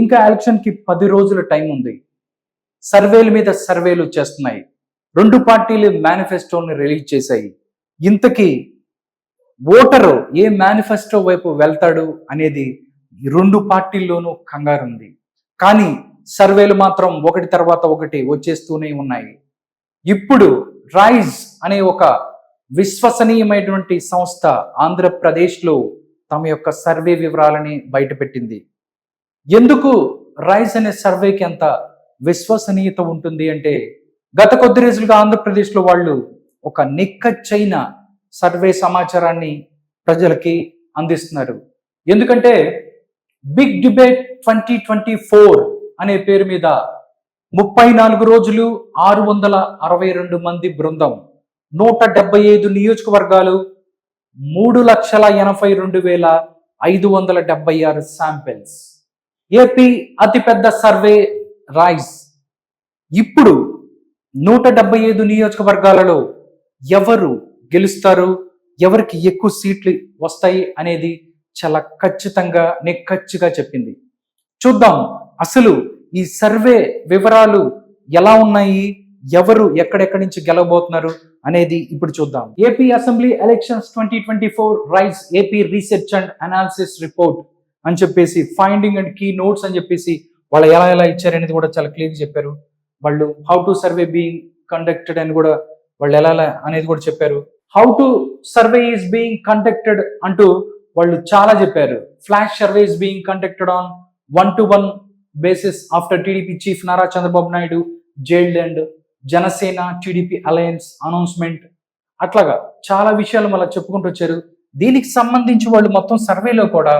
ఇంకా ఎలక్షన్కి 10 రోజుల టైం ఉంది. సర్వేల మీద సర్వేలు చేస్తున్నాయి. 2 పార్టీలు మేనిఫెస్టోని రిలీజ్ చేశాయి. ఇంతకీ ఓటరు ఏ మేనిఫెస్టో వైపు వెళ్తాడు అనేది ఈ 2 పార్టీల్లోనూ కంగారుంది. కానీ సర్వేలు మాత్రం ఒకటి తర్వాత ఒకటి వచ్చేస్తూనే ఉన్నాయి. ఇప్పుడు రైజ్ అనే ఒక విశ్వసనీయమైనటువంటి సంస్థ ఆంధ్రప్రదేశ్లో తమ యొక్క సర్వే వివరాలని బయటపెట్టింది. ఎందుకు రైజ్ అనే సర్వేకి అంత విశ్వసనీయత ఉంటుంది అంటే, గత కొద్ది రోజులుగా ఆంధ్రప్రదేశ్లో వాళ్ళు ఒక నిక్కచ్చైన సర్వే సమాచారాన్ని ప్రజలకి అందిస్తున్నారు. ఎందుకంటే బిగ్ డిబేట్ 2024 అనే పేరు మీద 34 రోజులు 662 మంది బృందం 175 నియోజకవర్గాలు 3,82,576 శాంపిల్స్. ఏపీ అతిపెద్ద సర్వే రైజ్. ఇప్పుడు 175 నియోజకవర్గాలలో ఎవరు గెలుస్తారు, ఎవరికి ఎక్కువ సీట్లు వస్తాయి అనేది చాలా ఖచ్చితంగా నిక్కచ్చిగా చెప్పింది. చూద్దాం అసలు ఈ సర్వే వివరాలు ఎలా ఉన్నాయి, ఎవరు ఎక్కడెక్కడి నుంచి గెలవబోతున్నారు అనేది ఇప్పుడు చూద్దాం. AP assembly elections 2024 rise AP research and analysis report అని చెప్పేసి ఫైండింగ్ అండ్ కీ నోట్స్ అని చెప్పేసి వాళ్ళు ఎలా ఇచ్చారు అనేది కూడా చాలా క్లియర్గా చెప్పారు. వాళ్ళు how to survey being conducted అని కూడా వాళ్ళు ఎలా అనేది కూడా చెప్పారు. How to survey is being conducted అంటూ వాళ్ళు చాలా చెప్పారు. Flash survey is being conducted on 1-to-1 basis after TDP chief Nara Chandrababu Naidu jailed and Janasena TDP alliance announcement. అట్లాగా చాలా విషయాలు మళ్ళీ చెప్పుకుంటూ వచ్చారు. దీనికి సంబంధించి వాళ్ళు మొత్తం సర్వేలో కూడా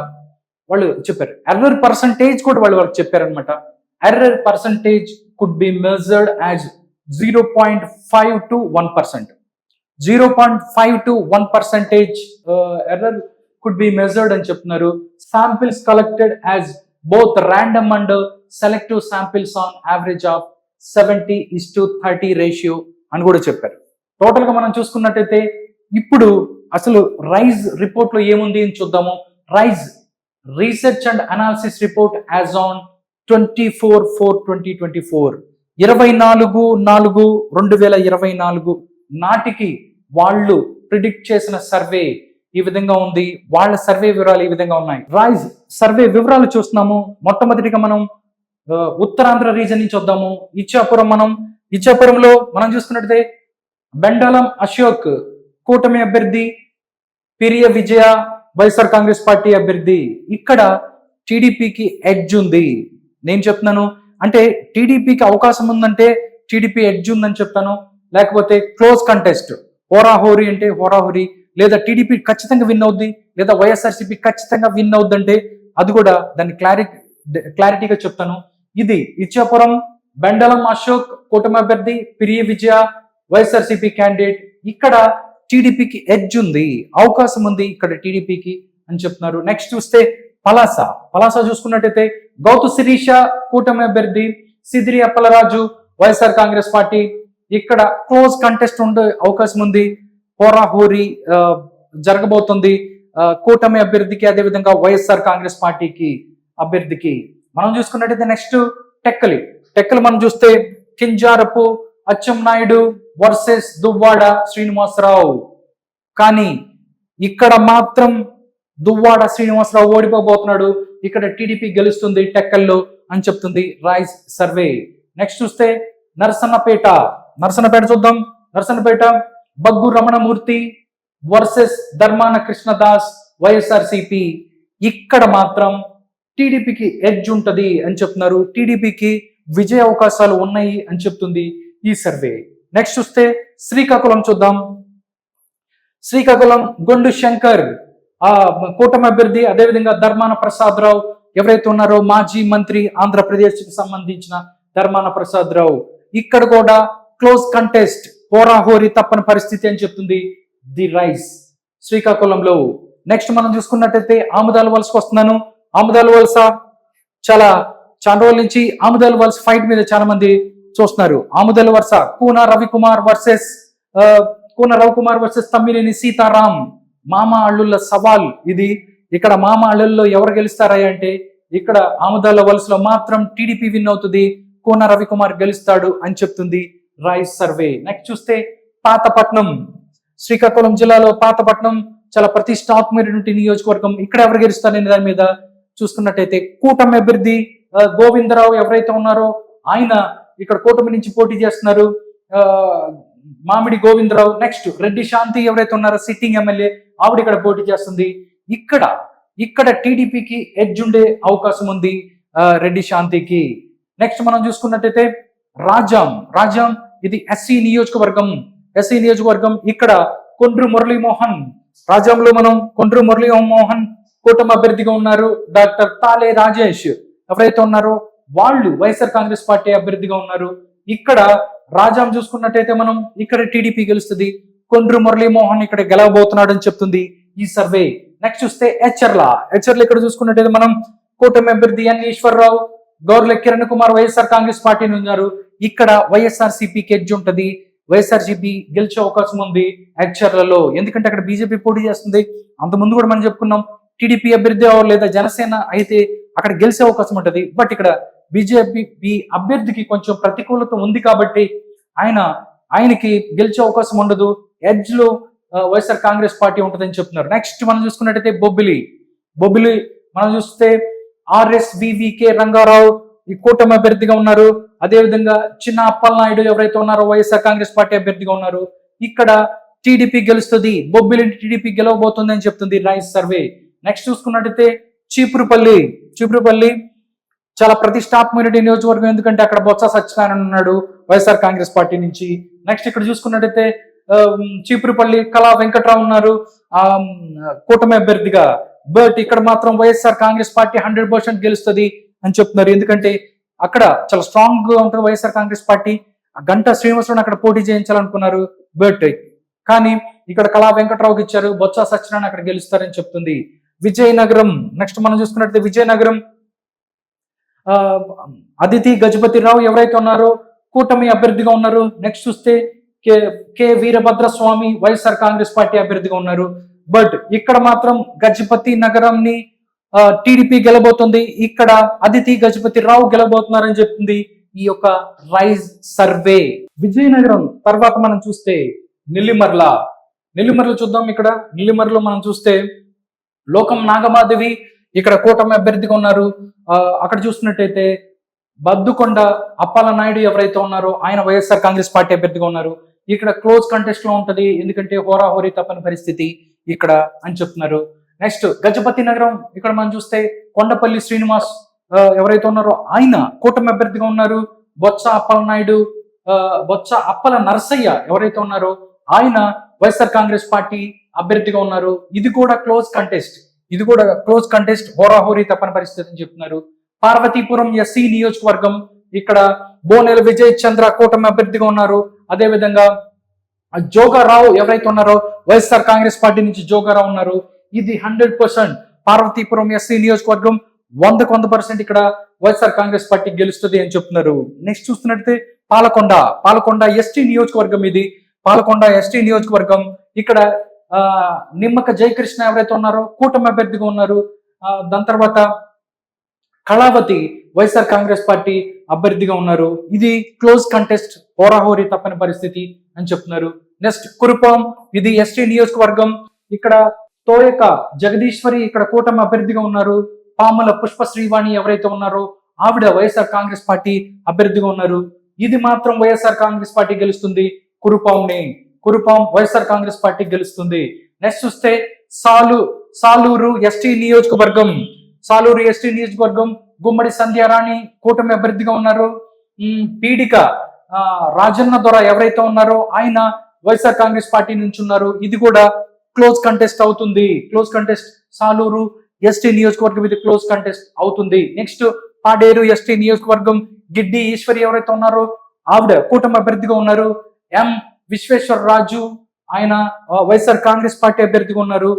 వాళ్ళు చెప్పారు. ఎర్రర్ పర్సంటేజ్ కూడా వాళ్ళకి చెప్పారనమాట. Error percentage could be measured as 0.5 to 1%. 0.5 to 1% error could be measured అని చెప్తున్నారు. Samples collected as both random and selective samples on average of 70:30 ratio అని కూడా చెప్పారు. టోటల్ గా మనం చూసుకున్నట్టయితే ఇప్పుడు అసలు రైజ్ రిపోర్ట్ లో ఏముంది అని చూద్దాము. Rise research and analysis report as on 24/4/2024 24/4/2024 నాటికి వాళ్ళు ప్రిడిక్ట్ చేసిన సర్వే ఈ విధంగా ఉంది. వాళ్ళ సర్వే వివరాలు ఈ విధంగా ఉన్నాయి. రైజ్ సర్వే వివరాలు చూస్తున్నాము. మొట్టమొదటిగా మనం ఉత్తరాంధ్ర రీజన్ నుంచి వద్దాము. ఇచ్చాపురంలో మనం చూసుకున్నట్లయితే బెండాలం అశోక్ కూటమి అభ్యర్థి, పిరియ విజయ వైఎస్ఆర్ కాంగ్రెస్ పార్టీ అభ్యర్థి. ఇక్కడ టీడీపీకి ఎడ్జ్ ఉంది. నేను చెప్తున్నాను అంటే టీడీపీకి అవకాశం ఉందంటే టీడీపీ ఎడ్జ్ ఉందని చెప్తాను. లేకపోతే క్లోజ్ కంటెస్ట్, హోరాహోరీ అంటే హోరాహోరీ, లేదా టీడీపీ ఖచ్చితంగా విన్ అవుద్ది, లేదా వైఎస్ఆర్సీపీ ఖచ్చితంగా విన్ అవుద్దంటే అది కూడా దాన్ని క్లారిటీగా చెప్తాను. ఇది ఇచ్చాపురం బెండలం అశోక్ కూటమి అభ్యర్థి, పిరియ విజయ వైఎస్ఆర్సీపీ క్యాండిడేట్. ఇక్కడ టీడీపీకి ఎడ్జ్ ఉంది, అవకాశం ఉంది ఇక్కడ టీడీపీకి అని చెప్తున్నారు. నెక్స్ట్ చూస్తే పలాస చూసుకున్నట్టయితే గౌతు శిరీష కూటమి అభ్యర్థి, సిదిరి అప్పలరాజు వైఎస్ఆర్ కాంగ్రెస్ పార్టీ. ఇక్కడ క్లోజ్ కంటెస్ట్ ఉండే అవకాశం ఉంది. హోరాహోరీ జరగబోతుంది కూటమి అభ్యర్థికి, అదేవిధంగా వైఎస్ఆర్ కాంగ్రెస్ పార్టీకి అభ్యర్థికి. మనం చూసుకున్నట్టయితే నెక్స్ట్ టెక్కలి మనం చూస్తే కింజారపు అచ్చెన్నాయుడు వర్సెస్ దువ్వాడ శ్రీనివాసరావు. కానీ ఇక్కడ మాత్రం దువ్వాడ శ్రీనివాసరావు ఓడిపోబోతున్నాడు. ఇక్కడ టీడీపీ గెలుస్తుంది టెక్కల్లో అని చెప్తుంది రైజ్ సర్వే. నెక్స్ట్ చూస్తే నరసన్నపేట చూద్దాం. Narasannapeta bug Ramanamurthy versus Dharmana Krishnadas YSRCP. ఇక్కడ మాత్రం టీడీపీకి ఎడ్జ్ ఉంటది అని చెప్తున్నారు. టీడీపీకి విజయ అవకాశాలు ఉన్నాయి అని చెప్తుంది ఈ సర్వే. నెక్స్ట్ చూస్తే శ్రీకాకుళం చూద్దాం. శ్రీకాకుళం గొండు శంకర్ కూటమి అభ్యర్థి, అదేవిధంగా ధర్మాన ప్రసాద్ రావు ఎవరైతే ఉన్నారో మాజీ మంత్రి ఆంధ్రప్రదేశ్ కి సంబంధించిన ధర్మాన ప్రసాద్ రావు. ఇక్కడ కూడా క్లోజ్ కంటెస్ట్, హోరాహోరీ తప్పని పరిస్థితి అని చెప్తుంది ది రైజ్ శ్రీకాకుళంలో. నెక్స్ట్ మనం చూసుకున్నట్టయితే ఆముదాల వలసకు వస్తున్నాను. ఆముదాల వలస చాలా రోజుల నుంచి ఆముదాల వలస ఫైట్ మీద చాలా మంది చూస్తున్నారు. ఆముదాల వలస కూన రవికుమార్ వర్సెస్ తమ్మినేని సీతారాం. మామ అల్లుళ్ళ సవాల్ ఇది. ఇక్కడ మామ అల్లుల్లో ఎవరు గెలుస్తారా అంటే ఇక్కడ ఆముదాల వలసలో మాత్రం టీడీపీ విన్ అవుతుంది, కోన రవికుమార్ గెలుస్తాడు అని చెప్తుంది రైస్ సర్వే. నెక్స్ట్ చూస్తే పాతపట్నం, శ్రీకాకుళం జిల్లాలో పాతపట్నం చాలా ప్రతిష్టాత్మకమైనటువంటి నియోజకవర్గం. ఇక్కడ ఎవరు గెలుస్తారనే దాని మీద చూసుకున్నట్టయితే కూటమి అభ్యర్థి గోవిందరావు ఎవరైతే ఉన్నారో ఆయన ఇక్కడ కూటమి నుంచి పోటీ చేస్తున్నారు, మామిడి గోవిందరావు. నెక్స్ట్ రెడ్డి శాంతి ఎవరైతే ఉన్నారో సిట్టింగ్ ఎమ్మెల్యే, ఆవిడ ఇక్కడ పోటీ చేస్తుంది. ఇక్కడ టీడీపీకి ఎడ్జ్ ఉండే అవకాశం ఉంది రెడ్డి శాంతికి. నెక్స్ట్ మనం చూసుకున్నట్టయితే రాజాం ఇది ఎస్సీ నియోజకవర్గం. ఇక్కడ కొండ్రు మురళీమోహన్, రాజాంలో మనం కొండ్రు మురళీమోహన్ కూటమి అభ్యర్థిగా ఉన్నారు. డాక్టర్ తాలే రాజేష్ ఎవరైతే ఉన్నారో వాళ్ళు వైఎస్ఆర్ కాంగ్రెస్ పార్టీ అభ్యర్థిగా ఉన్నారు. ఇక్కడ రాజాం చూసుకున్నట్టయితే మనం ఇక్కడ టీడీపీ గెలుస్తుంది, కొండ్రు మురళీమోహన్ ఇక్కడ గెలవబోతున్నాడు అని చెప్తుంది ఈ సర్వే. నెక్స్ట్ చూస్తే హెచ్చర్ల ఇక్కడ చూసుకున్నట్టయితే మనం కూటమి అభ్యర్థి ఎన్ ఈశ్వరరావు, గౌర్ల కిరణ్ కుమార్ వైఎస్ఆర్ కాంగ్రెస్ పార్టీ ఉన్నారు. ఇక్కడ వైఎస్ఆర్ సిపికి ఎడ్జ్ ఉంటది, వైఎస్ఆర్ సిపి గెలిచే అవకాశం ఉంది హెచ్చర్లలో, ఎందుకంటే అక్కడ బీజేపీ పోటీ చేస్తుంది. అంతకుముందు కూడా మనం చెప్పుకున్నాం టీడీపీ అభ్యర్థి లేదా జనసేన అయితే అక్కడ గెలిచే అవకాశం ఉంటది. బట్ ఇక్కడ బీజేపీ అభ్యర్థికి కొంచెం ప్రతికూలత ఉంది కాబట్టి ఆయనకి గెలిచే అవకాశం ఉండదు, ఎడ్జ్ లో వైఎస్ఆర్ కాంగ్రెస్ పార్టీ ఉంటుందని చెప్తున్నారు. నెక్స్ట్ మనం చూసుకున్నట్టయితే బొబ్బిలి మనం చూస్తే ఆర్ఎస్వివికే రంగారావు ఈ కూటమి అభ్యర్థిగా ఉన్నారు. అదేవిధంగా చిన్న అప్పలనాయుడు ఎవరైతే ఉన్నారో వైఎస్ఆర్ కాంగ్రెస్ పార్టీ అభ్యర్థిగా ఉన్నారు. ఇక్కడ టీడీపీ గెలుస్తుంది, బొబ్బిలి టీడీపీ గెలవబోతుంది అని చెప్తుంది రైస్ సర్వే. నెక్స్ట్ చూసుకున్నట్టయితే చీపురుపల్లి చాలా ప్రతిష్టాత్మక నియోజకవర్గం, ఎందుకంటే అక్కడ బొత్స సత్యనారాయణ ఉన్నాడు వైఎస్ఆర్ కాంగ్రెస్ పార్టీ నుంచి. నెక్స్ట్ ఇక్కడ చూసుకున్నట్టయితే చీపురుపల్లి కళా వెంకట్రావు ఉన్నారు కూటమి అభ్యర్థిగా. బట్ ఇక్కడ మాత్రం వైఎస్ఆర్ కాంగ్రెస్ పార్టీ 100% గెలుస్తుంది అని చెప్తున్నారు, ఎందుకంటే అక్కడ చాలా స్ట్రాంగ్ గా ఉంటుంది వైఎస్ఆర్ కాంగ్రెస్ పార్టీ. గంటా శ్రీనివాసరావు అక్కడ పోటీ చేయించాలనుకున్నారు, బట్ కానీ ఇక్కడ కళా వెంకట్రావుకి ఇచ్చారు, బొత్స సత్యనారాయణ అక్కడ గెలుస్తారని చెప్తుంది. విజయనగరం నెక్స్ట్ మనం చూసుకున్నట్లయితే విజయనగరం అదితి గజపతిరావు ఎవరైతే ఉన్నారో కూటమి అభ్యర్థిగా ఉన్నారు. నెక్స్ట్ చూస్తే కె వీరభద్రస్వామి వైఎస్ఆర్ కాంగ్రెస్ పార్టీ అభ్యర్థిగా ఉన్నారు. బట్ ఇక్కడ మాత్రం గజపతి నగరంని టీడీపీ గెలబోతుంది, ఇక్కడ అదితి గజపతిరావు గెలబోతున్నారని చెప్తుంది ఈ యొక్క రైజ్ సర్వే. విజయనగరం తర్వాత మనం చూస్తే నెల్లిమర్ల చూద్దాం. ఇక్కడ నెల్లిమర్లో మనం చూస్తే లోకం నాగమాధవి ఇక్కడ కూటమి అభ్యర్థిగా ఉన్నారు. అక్కడ చూస్తున్నట్టయితే బద్దుకొండ అప్పాల నాయుడు ఎవరైతే ఉన్నారో ఆయన వైఎస్ఆర్ కాంగ్రెస్ పార్టీ అభ్యర్థిగా ఉన్నారు. ఇక్కడ క్లోజ్ కంటెస్ట్ లో ఉంటది, ఎందుకంటే హోరాహోరీ తప్పని పరిస్థితి ఇక్కడ అని చెప్తున్నారు. నెక్స్ట్ గజపతి నగరం ఇక్కడ మనం చూస్తే కొండపల్లి శ్రీనివాస్ ఎవరైతే ఉన్నారో ఆయన కూటమి అభ్యర్థిగా ఉన్నారు. బొత్స అప్పల నరసయ్య ఎవరైతే ఉన్నారో ఆయన వైఎస్ఆర్ కాంగ్రెస్ పార్టీ అభ్యర్థిగా ఉన్నారు. ఇది కూడా క్లోజ్ కంటెస్ట్ హోరాహోరీ తప్పని పరిస్థితి అని చెప్తున్నారు. పార్వతీపురం ఎస్సీ నియోజకవర్గం ఇక్కడ బోనెల విజయ్ చంద్ర కూటమి అభ్యర్థిగా ఉన్నారు. అదే విధంగా జోగారావు ఎవరైతే ఉన్నారో వైఎస్ఆర్ కాంగ్రెస్ పార్టీ నుంచి జోగారావు ఉన్నారు. ఇది 100% పార్వతీపురం ఎస్సీ నియోజకవర్గం 100% ఇక్కడ వైఎస్ఆర్ కాంగ్రెస్ పార్టీ గెలుస్తుంది అని చెప్తున్నారు. నెక్స్ట్ చూస్తున్నట్లయితే పాలకొండ ఎస్టీ నియోజకవర్గం. ఇది పాలకొండ ఎస్టీ నియోజకవర్గం. ఇక్కడ నిమ్మక జయకృష్ణ ఎవరైతే ఉన్నారో కూటమి అభ్యర్థిగా ఉన్నారు. దాని తర్వాత కళావతి వైఎస్ఆర్ కాంగ్రెస్ పార్టీ అభ్యర్థిగా ఉన్నారు. ఇది క్లోజ్ కంటెస్ట్ హోరాహోరీ తప్పని పరిస్థితి అని చెప్తున్నారు. నెక్స్ట్ కురుపాం ఇది ఎస్టీ నియోజకవర్గం. ఇక్కడ తోయక జగదీశ్వరి ఇక్కడ కూటమి అభ్యర్థిగా ఉన్నారు. పాముల పుష్ప శ్రీవాణి ఎవరైతే ఉన్నారో ఆవిడ వైఎస్ఆర్ కాంగ్రెస్ పార్టీ అభ్యర్థిగా ఉన్నారు. ఇది మాత్రం వైఎస్ఆర్ కాంగ్రెస్ పార్టీ గెలుస్తుంది. కురుపాం వైఎస్ఆర్ కాంగ్రెస్ పార్టీ గెలుస్తుంది. నెక్స్ట్ చూస్తే సాలూరు ఎస్టీ నియోజకవర్గం. గుమ్మడి సంధ్యారాణి కూటమి అభ్యర్థిగా ఉన్నారు. పీడిక రాజన్న దొర ఎవరైతే ఉన్నారో ఆయన వైఎస్ఆర్ కాంగ్రెస్ పార్టీ నుంచి ఉన్నారు. ఇది కూడా క్లోజ్ కంటెస్ట్ అవుతుంది. సాలూరు ఎస్టీ నియోజకవర్గం ఇది క్లోజ్ కంటెస్ట్ అవుతుంది. నెక్స్ట్ పాడేరు ఎస్టీ నియోజకవర్గం. గిడ్డి ఈశ్వరి ఎవరైతే ఉన్నారో ఆవిడ కూటమి అభ్యర్థిగా ఉన్నారు. ఎం విశ్వేశ్వర రాజు ఆయన వైఎస్ఆర్ కాంగ్రెస్ పార్టీ అభ్యర్థిగా ఉన్నారు.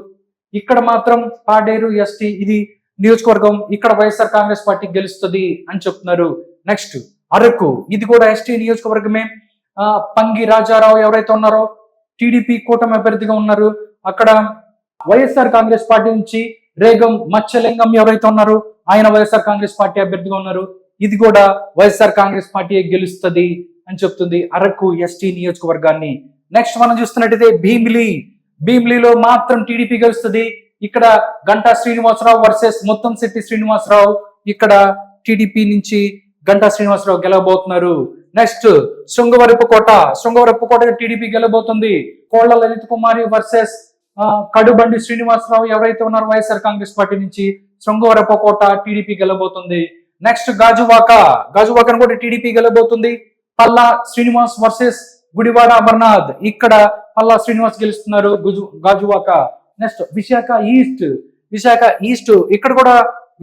ఇక్కడ మాత్రం పాడేరు ఎస్టీ ఇది నియోజకవర్గం, ఇక్కడ వైఎస్ఆర్ కాంగ్రెస్ పార్టీ గెలుస్తుంది అని చెప్తున్నారు. నెక్స్ట్ అరకు ఇది కూడా ఎస్టీ నియోజకవర్గమే. పంగి రాజారావు ఎవరైతే ఉన్నారో టీడీపీ కూటమి అభ్యర్థిగా ఉన్నారు. అక్కడ వైఎస్ఆర్ కాంగ్రెస్ పార్టీ నుంచి రేగం మత్స్యలింగం ఎవరైతే ఉన్నారో ఆయన వైఎస్ఆర్ కాంగ్రెస్ పార్టీ అభ్యర్థిగా ఉన్నారు. ఇది కూడా వైఎస్ఆర్ కాంగ్రెస్ పార్టీ గెలుస్తుంది అని చెప్తుంది అరకు ఎస్టీ నియోజకవర్గాన్ని. నెక్స్ట్ మనం చూస్తున్నట్టయితే భీమిలిలో మాత్రం టీడీపీ గెలుస్తుంది. ఇక్కడ గంటా శ్రీనివాసరావు వర్సెస్ ముత్తంశెట్టి శ్రీనివాసరావు. ఇక్కడ టీడీపీ నుంచి గంటా శ్రీనివాసరావు గెలవబోతున్నారు. నెక్స్ట్ శృంగవరపుకోట టీడీపీ గెలవబోతుంది. కోళ్ల లలిత్ కుమారి వర్సెస్ కడుబండి శ్రీనివాసరావు ఎవరైతే ఉన్నారో వైఎస్ఆర్ కాంగ్రెస్ పార్టీ నుంచి శృంగవరపుకోట టీడీపీ గెలవబోతుంది. నెక్స్ట్ గాజువాకను కూడా టీడీపీ గెలవబోతుంది. పల్లా శ్రీనివాస్ వర్సెస్ గుడివాడ అమర్నాథ్. ఇక్కడ పల్లా శ్రీనివాస్ గెలుస్తున్నారు గాజువాక. నెక్స్ట్ విశాఖ ఈస్ట్ ఇక్కడ కూడా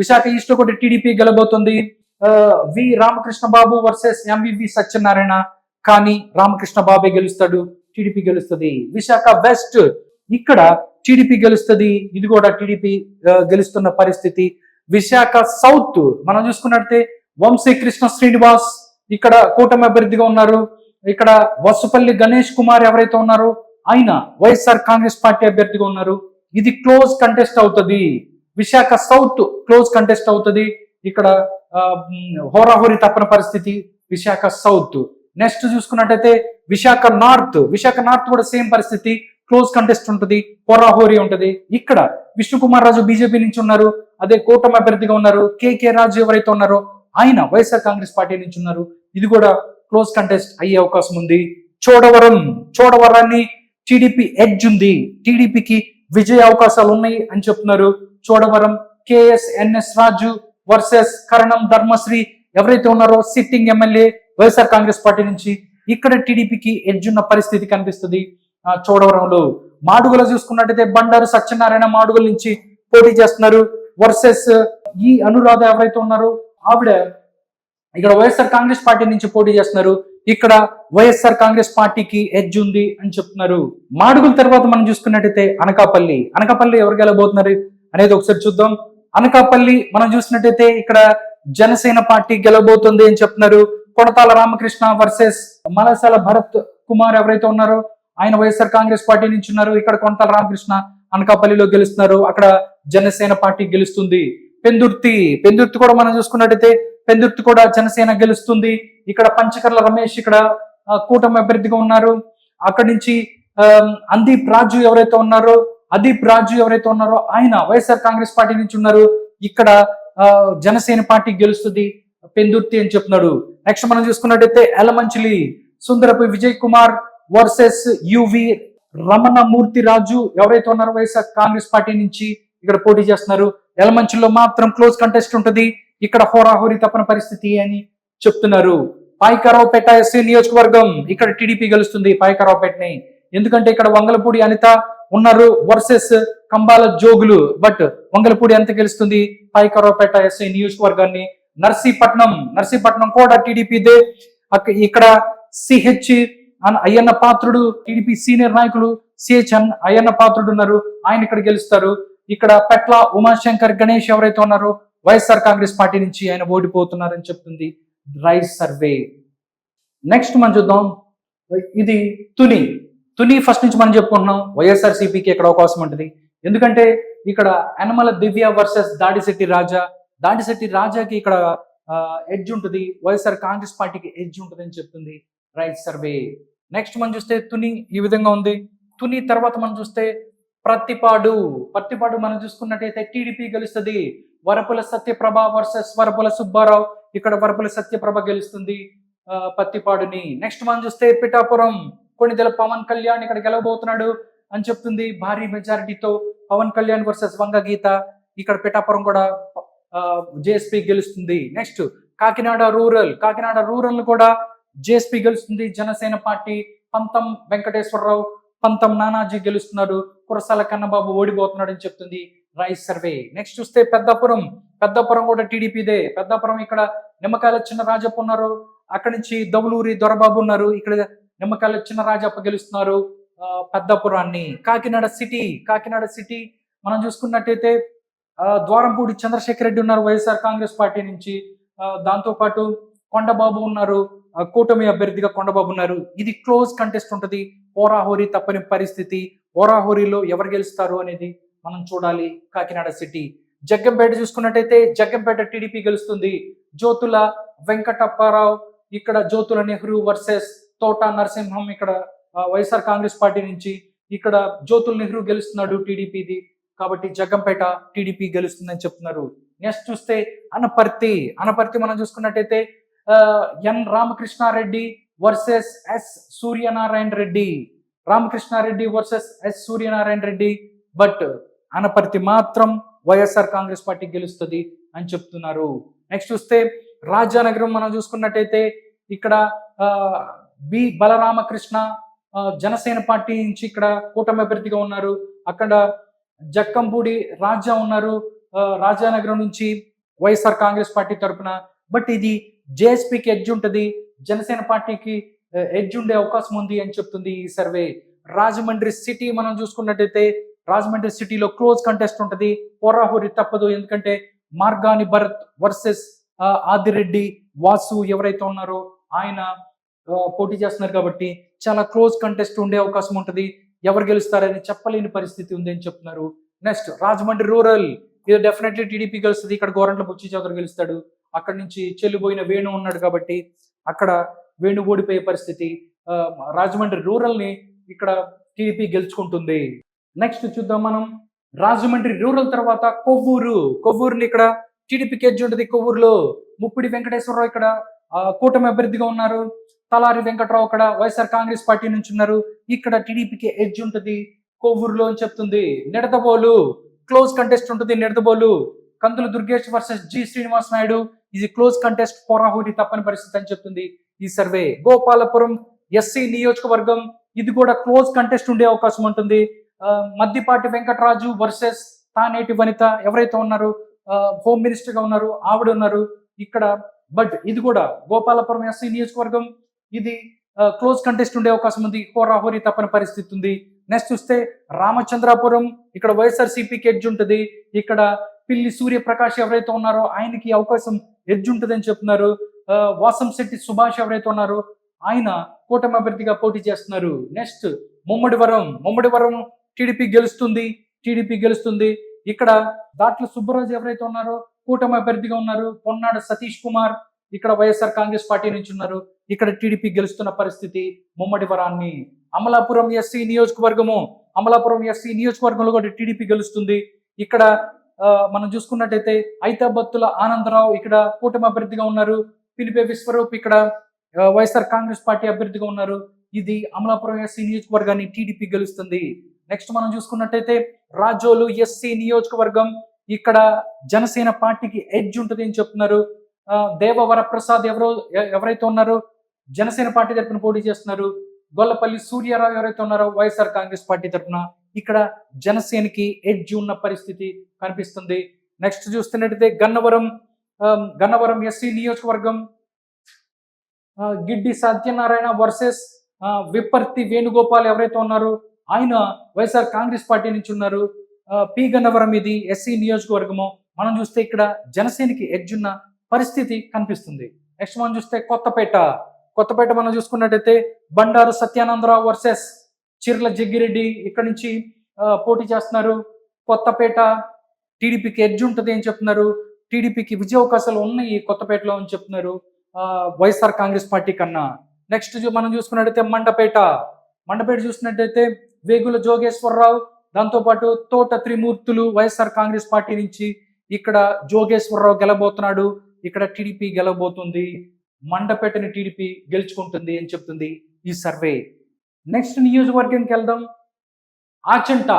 విశాఖ ఈస్ట్ కూడా టీడీపీ గెలబోతుంది. వి రామకృష్ణ బాబు వర్సెస్ ఎంవివి సత్యనారాయణ. కానీ రామకృష్ణ బాబే గెలుస్తాడు, టీడీపీ గెలుస్తుంది. విశాఖ వెస్ట్ ఇక్కడ టీడీపీ గెలుస్తుంది. ఇది కూడా టీడీపీ గెలుస్తున్న పరిస్థితి. విశాఖ సౌత్ మనం చూసుకున్నట్టే వంశీకృష్ణ శ్రీనివాస్ ఇక్కడ కూటమి అభ్యర్థిగా ఉన్నారు. ఇక్కడ వసుపల్లి గణేష్ కుమార్ ఎవరైతే ఉన్నారో ఆయన వైఎస్ఆర్ కాంగ్రెస్ పార్టీ అభ్యర్థిగా ఉన్నారు. ఇది క్లోజ్ కంటెస్ట్ అవుతుంది. విశాఖ సౌత్ క్లోజ్ కంటెస్ట్ అవుతుంది. ఇక్కడ హోరాహోరీ తప్పని పరిస్థితి విశాఖ సౌత్. నెక్స్ట్ చూసుకున్నట్టయితే విశాఖ నార్త్ కూడా సేమ్ పరిస్థితి, క్లోజ్ కంటెస్ట్ ఉంటుంది, హోరాహోరీ ఉంటుంది. ఇక్కడ విష్ణుకుమార్ రాజు బీజేపీ నుంచి ఉన్నారు, అదే కూటమి అభ్యర్థిగా ఉన్నారు. కేకే రాజు ఎవరైతే ఉన్నారో ఆయన వైఎస్ఆర్ కాంగ్రెస్ పార్టీ నుంచి ఉన్నారు. ఇది కూడా క్లోజ్ కంటెస్ట్ అయ్యే అవకాశం ఉంది. చోడవరాన్ని టీడీపీ ఎడ్జ్ ఉంది, టీడీపీకి విజయ అవకాశాలు ఉన్నాయి అని చెప్తున్నారు. చోడవరం KSNS రాజు వర్సెస్ కరణం ధర్మశ్రీ ఎవరైతే ఉన్నారో sitting MLA YSR Congress Party నుంచి. ఇక్కడ టీడీపీకి ఎడ్జ్ ఉన్న పరిస్థితి కనిపిస్తుంది. చోడవరంలో మాడుగుల చూసుకున్నట్టయితే బండారు సత్యనారాయణ మాడుగుల నుంచి పోటీ చేస్తున్నారు వర్సెస్ ఈ అనురాధ ఎవరైతే ఉన్నారో ఆవిడ ఇక్కడ వైఎస్ఆర్ కాంగ్రెస్ పార్టీ నుంచి పోటీ చేస్తున్నారు. ఇక్కడ వైఎస్ఆర్ కాంగ్రెస్ పార్టీకి ఎడ్జ్ ఉంది అని చెప్తున్నారు. మాడుగుల తర్వాత మనం చూసుకున్నట్టయితే అనకాపల్లి ఎవరు గెలబోతున్నారు అనేది ఒకసారి చూద్దాం. అనకాపల్లి మనం చూసినట్టయితే ఇక్కడ జనసేన పార్టీ గెలవబోతుంది అని చెప్తున్నారు. కొడతాల రామకృష్ణ వర్సెస్ మలసాల భరత్ కుమార్ ఎవరైతే ఉన్నారో ఆయన వైఎస్ఆర్ కాంగ్రెస్ పార్టీ నుంచి ఉన్నారు. ఇక్కడ కొడతాల రామకృష్ణ అనకాపల్లిలో గెలుస్తున్నారు. అక్కడ జనసేన పార్టీ గెలుస్తుంది. పెందుర్తి కూడా మనం చూసుకున్నట్టయితే పెందుర్తి కూడా జనసేన గెలుస్తుంది. ఇక్కడ పంచకర్ల రమేష్ ఇక్కడ కూటమి అభ్యర్థిగా ఉన్నారు. అక్కడి నుంచి అదీప్ రాజు ఎవరైతే ఉన్నారో ఆయన వైఎస్ఆర్ కాంగ్రెస్ పార్టీ నుంచి ఉన్నారు. ఇక్కడ జనసేన పార్టీ గెలుస్తుంది పెందుర్తి అని చెప్తున్నాడు. నెక్స్ట్ మనం చూసుకున్నట్టయితే ఎలమంచిలి సుందరపు విజయ్ కుమార్ వర్సెస్ యువి రమణమూర్తి రాజు ఎవరైతే ఉన్నారో వైఎస్ఆర్ కాంగ్రెస్ పార్టీ నుంచి ఇక్కడ పోటీ చేస్తున్నారు. ఎలమంచిలో మాత్రం క్లోజ్ కంటెస్ట్ ఉంటుంది. ఇక్కడ హోరాహోరీ తప్పని పరిస్థితి అని చెప్తున్నారు. పాయకరావుపేట ఎస్సీ నియోజకవర్గం ఇక్కడ టీడీపీ గెలుస్తుంది పాయకరావుపేటని. ఎందుకంటే ఇక్కడ వంగలపూడి అనిత ఉన్నారు వర్సెస్ కంబాల జోగులు. బట్ వంగలపూడి అనిత గెలుస్తుంది పాయకరావుపేట ఎస్సీ నియోజకవర్గాన్ని. నర్సీపట్నం కూడా టీడీపీదే. ఇక్కడ CH Ayyanna Patrudu TDP senior నాయకులు సిహెచ్ అయ్యన్న పాత్రుడు ఉన్నారు, ఆయన ఇక్కడ గెలుస్తారు. ఇక్కడ పెట్ల ఉమాశంకర్ గణేష్ ఎవరైతే ఉన్నారో వైఎస్ఆర్ కాంగ్రెస్ పార్టీ నుంచి ఆయన ఓడిపోతున్నారని చెప్తుంది రైస్ సర్వే. నెక్స్ట్ మనం చూద్దాం. ఇది తుని ఫస్ట్ నుంచి మనం చెప్పుకుంటున్నాం. వైఎస్ఆర్సీపీకి ఇక్కడ అవకాశం ఉంటుంది. ఎందుకంటే ఇక్కడ యనమల దివ్య వర్సెస్ దాడిశెట్టి రాజాకి ఇక్కడ ఎడ్జ్ ఉంటుంది. వైఎస్ఆర్ కాంగ్రెస్ పార్టీకి ఎడ్జ్ ఉంటుంది అని చెప్తుంది రైస్ సర్వే. నెక్స్ట్ మనం చూస్తే తుని ఈ విధంగా ఉంది. తుని తర్వాత మనం చూస్తే ప్రత్తిపాడు మనం చూసుకున్నట్టయితే టీడీపీ గెలుస్తుంది. వరపుల సత్యప్రభ వర్సెస్ వరపుల సుబ్బారావు. ఇక్కడ వరపుల సత్యప్రభ గెలుస్తుంది పత్తిపాడుని. నెక్స్ట్ మనం చూస్తే పిఠాపురం కొణిదెల పవన్ కళ్యాణ్ ఇక్కడ గెలవబోతున్నాడు అని చెప్తుంది. భారీ మెజారిటీతో పవన్ కళ్యాణ్ వర్సెస్ వంగ గీత. ఇక్కడ పిఠాపురం కూడా జేఎస్పీ గెలుస్తుంది. నెక్స్ట్ కాకినాడ రూరల్ కూడా జేఎస్పీ గెలుస్తుంది. జనసేన పార్టీ పంతం వెంకటేశ్వరరావు పంతం నానాజీ గెలుస్తున్నారు. కురసాల కన్నబాబు ఓడిపోతున్నాడు అని చెప్తుంది రైస్ సర్వే. నెక్స్ట్ చూస్తే పెద్దపురం కూడా టీడీపీదే. పెద్దపురం ఇక్కడ నిమ్మకాయల చిన్న రాజప్ప ఉన్నారు. అక్కడి నుంచి దౌలూరి దొరబాబు ఉన్నారు. ఇక్కడ నిమ్మకాయల చిన్న రాజప్ప గెలుస్తున్నారు పెద్దపురాన్ని. కాకినాడ సిటీ మనం చూసుకున్నట్టయితే ద్వారంపూడి చంద్రశేఖర్ రెడ్డి ఉన్నారు వైఎస్ఆర్ కాంగ్రెస్ పార్టీ నుంచి. దాంతో పాటు కొండబాబు ఉన్నారు, కూటమి అభ్యర్థిగా కొండబాబు ఉన్నారు. ఇది క్లోజ్ కంటెస్ట్ ఉంటుంది. హోరాహోరీ తప్పని పరిస్థితి. హోరాహోరీలో ఎవరు గెలుస్తారు అనేది మనం చూడాలి. కాకినాడ సిటీ. జగ్గంపేట చూసుకున్నట్టయితే జగ్గంపేట టీడీపీ గెలుస్తుంది. జ్యోతుల వెంకటప్పారావు, ఇక్కడ జ్యోతుల నెహ్రూ వర్సెస్ తోట నరసింహం, ఇక్కడ వైఎస్ఆర్ కాంగ్రెస్ పార్టీ నుంచి ఇక్కడ జ్యోతుల నెహ్రూ గెలుస్తున్నాడు టీడీపీది, కాబట్టి జగ్గంపేట టీడీపీ గెలుస్తుందని చెప్తున్నారు. నెక్స్ట్ చూస్తే అనపర్తి మనం చూసుకున్నట్టయితే N Ramakrishnareddy versus S Suryanarayana Reddy, Ramakrishnareddy versus S Suryanarayana Reddy. But Anaparthi మాత్రం వైఎస్ఆర్ కాంగ్రెస్ పార్టీ గెలుస్తుంది అని చెప్తున్నారు. నెక్స్ట్ చూస్తే రాజానగరం మనం చూసుకున్నట్టయితే ఇక్కడ బి బలరామకృష్ణ జనసేన పార్టీ నుంచి ఇక్కడ కూటమి అభ్యర్థిగా ఉన్నారు. అక్కడ జక్కంపూడి రాజా ఉన్నారు రాజానగరం నుంచి వైఎస్ఆర్ కాంగ్రెస్ పార్టీ తరఫున. బట్ ఇది జేఎస్పీకి ఎడ్జ్ ఉంటుంది, జనసేన పార్టీకి ఎడ్జ్ ఉండే అవకాశం ఉంది అని చెప్తుంది ఈ సర్వే. రాజమండ్రి సిటీ మనం చూసుకున్నట్టయితే రాజమండ్రి సిటీలో క్లోజ్ కంటెస్ట్ ఉంటుంది, పోరాహోరి తప్పదు. ఎందుకంటే మార్గాని భరత్ వర్సెస్ ఆదిరెడ్డి వాసు ఎవరైతే ఉన్నారో ఆయన పోటీ చేస్తున్నారు కాబట్టి చాలా క్లోజ్ కంటెస్ట్ ఉండే అవకాశం ఉంటుంది. ఎవరు గెలుస్తారని చెప్పలేని పరిస్థితి ఉంది అని చెప్తున్నారు. నెక్స్ట్ రాజమండ్రి రూరల్, ఇది డెఫినెట్లీ టీడీపీ గెలుస్తుంది. ఇక్కడ గోరంట్ల బుచ్చి చౌదరి గెలుస్తాడు. అక్కడి నుంచి చెల్లిపోయిన వేణు ఉన్నాడు కాబట్టి అక్కడ వేణు ఓడిపోయే పరిస్థితి. రాజమండ్రి రూరల్ ని ఇక్కడ టీడీపీ గెలుచుకుంటుంది. నెక్స్ట్ చూద్దాం మనం రాజమండ్రి రూరల్ తర్వాత కొవ్వూరుని ఇక్కడ టీడీపీకి ఎడ్జ్ ఉంటుంది. కొవ్వూరులో ముప్పిడి వెంకటేశ్వరరావు ఇక్కడ కూటమి అభ్యర్థిగా ఉన్నారు. తలారి వెంకటరావు అక్కడ వైఎస్ఆర్ కాంగ్రెస్ పార్టీ నుంచి ఉన్నారు. ఇక్కడ టీడీపీకి ఎడ్జ్ ఉంటుంది కొవ్వూరులో అని చెప్తుంది. నిడదవోలు క్లోజ్ కంటెస్ట్ ఉంటుంది. నిడదవోలు కందుల దుర్గేష్ వర్సెస్ జి శ్రీనివాస్ నాయుడు, ఇది క్లోజ్ కంటెస్ట్, పోరాహోరి తప్పని పరిస్థితి అని చెప్తుంది ఈ సర్వే. గోపాలపురం ఎస్సీ నియోజకవర్గం, ఇది కూడా క్లోజ్ కంటెస్ట్ ఉండే అవకాశం ఉంటుంది. మద్దిపాటి వెంకటరాజు వర్సెస్ తానేటి వనిత ఎవరైతే ఉన్నారో హోమ్ మినిస్టర్ గా ఉన్నారు ఆవిడ ఉన్నారు ఇక్కడ. బట్ ఇది కూడా గోపాలపురం ఎస్సీ నియోజకవర్గం, ఇది క్లోజ్ కంటెస్ట్ ఉండే అవకాశం ఉంది, పోరాహోరి తప్పని పరిస్థితి ఉంది. నెక్స్ట్ చూస్తే రామచంద్రాపురం, ఇక్కడ వైఎస్ఆర్సీపీకి ఎడ్జ్ ఉంటుంది. ఇక్కడ పిల్లి సూర్యప్రకాష్ ఎవరైతే ఉన్నారో ఆయనకి అవకాశం ఎడ్జ్ ఉంటుంది అని చెప్తున్నారు. వాసంశెట్టి సుభాష్ ఎవరైతే ఉన్నారో ఆయన కూటమి అభ్యర్థిగా పోటీ చేస్తున్నారు. నెక్స్ట్ ముమ్మడివరం టీడీపీ గెలుస్తుంది. ఇక్కడ దాట్ల సుబ్బరాజు ఎవరైతే ఉన్నారో కూటమి అభ్యర్థిగా ఉన్నారు. పొన్నాడు సతీష్ కుమార్ ఇక్కడ వైఎస్ఆర్ కాంగ్రెస్ పార్టీ నుంచి ఉన్నారు. ఇక్కడ టీడీపీ గెలుస్తున్న పరిస్థితి ముమ్మడివరాన్ని. అమలాపురం ఎస్సీ నియోజకవర్గంలో కూడా టీడీపీ గెలుస్తుంది. ఇక్కడ మనం చూసుకున్నట్టయితే ఐతాబత్తుల ఆనందరావు ఇక్కడ కూటమి అభ్యర్థిగా ఉన్నారు. పిలిపే విశ్వరూప్ ఇక్కడ వైఎస్ఆర్ కాంగ్రెస్ పార్టీ అభ్యర్థిగా ఉన్నారు. ఇది అమలాపురం ఎస్సీ నియోజకవర్గాన్ని టీడీపీ గెలుస్తుంది. నెక్స్ట్ మనం చూసుకున్నట్టయితే రాజోలు ఎస్సీ నియోజకవర్గం, ఇక్కడ జనసేన పార్టీకి ఎడ్జ్ ఉంటుంది అని చెప్తున్నారు. దేవవరప్రసాద్ ఎవరైతే ఉన్నారో జనసేన పార్టీ తరఫున పోటీ చేస్తున్నారు. గొల్లపల్లి సూర్యారావు ఎవరైతే ఉన్నారో వైఎస్ఆర్ కాంగ్రెస్ పార్టీ తరఫున, ఇక్కడ జనసేనకి ఎడ్జ్ ఉన్న పరిస్థితి కనిపిస్తుంది. నెక్స్ట్ చూస్తున్నట్టయితే గన్నవరం ఎస్సీ నియోజకవర్గం, గిడ్డి సత్యనారాయణ వర్సెస్ విప్పర్తి వేణుగోపాల్ ఎవరైతే ఉన్నారో ఆయన వైఎస్ఆర్ కాంగ్రెస్ పార్టీ నుంచి ఉన్నారు. పి గన్నవరం, ఇది ఎస్సీ నియోజకవర్గము. మనం చూస్తే ఇక్కడ జనసేనకి ఎడ్జ్ ఉన్న పరిస్థితి కనిపిస్తుంది. నెక్స్ట్ మనం చూస్తే కొత్తపేట మనం చూసుకున్నట్టయితే బండారు సత్యానందరావు వర్సెస్ చిర్ల జగ్గిరెడ్డి ఇక్కడ నుంచి పోటీ చేస్తున్నారు. కొత్తపేట టీడీపీకి ఎడ్జ్ ఉంటుంది అని చెప్తున్నారు. టీడీపీకి విజయ అవకాశాలు ఉన్నాయి కొత్తపేటలో అని చెప్తున్నారు వైఎస్ఆర్ కాంగ్రెస్ పార్టీ కన్నా. నెక్స్ట్ మనం చూసుకున్నట్టయితే మండపేట చూసినట్టయితే వేగుల జోగేశ్వరరావు, దాంతోపాటు తోట త్రిమూర్తులు వైఎస్ఆర్ కాంగ్రెస్ పార్టీ నుంచి ఇక్కడ జోగేశ్వరరావు గెలబోతున్నాడు. ఇక్కడ టీడీపీ గెలబోతుంది. మండపేటని టీడీపీ గెలుచుకుంటుంది అని చెప్తుంది ఈ సర్వే. నెక్స్ట్ నియోజకవర్గంకి వెళ్దాం. ఆచంట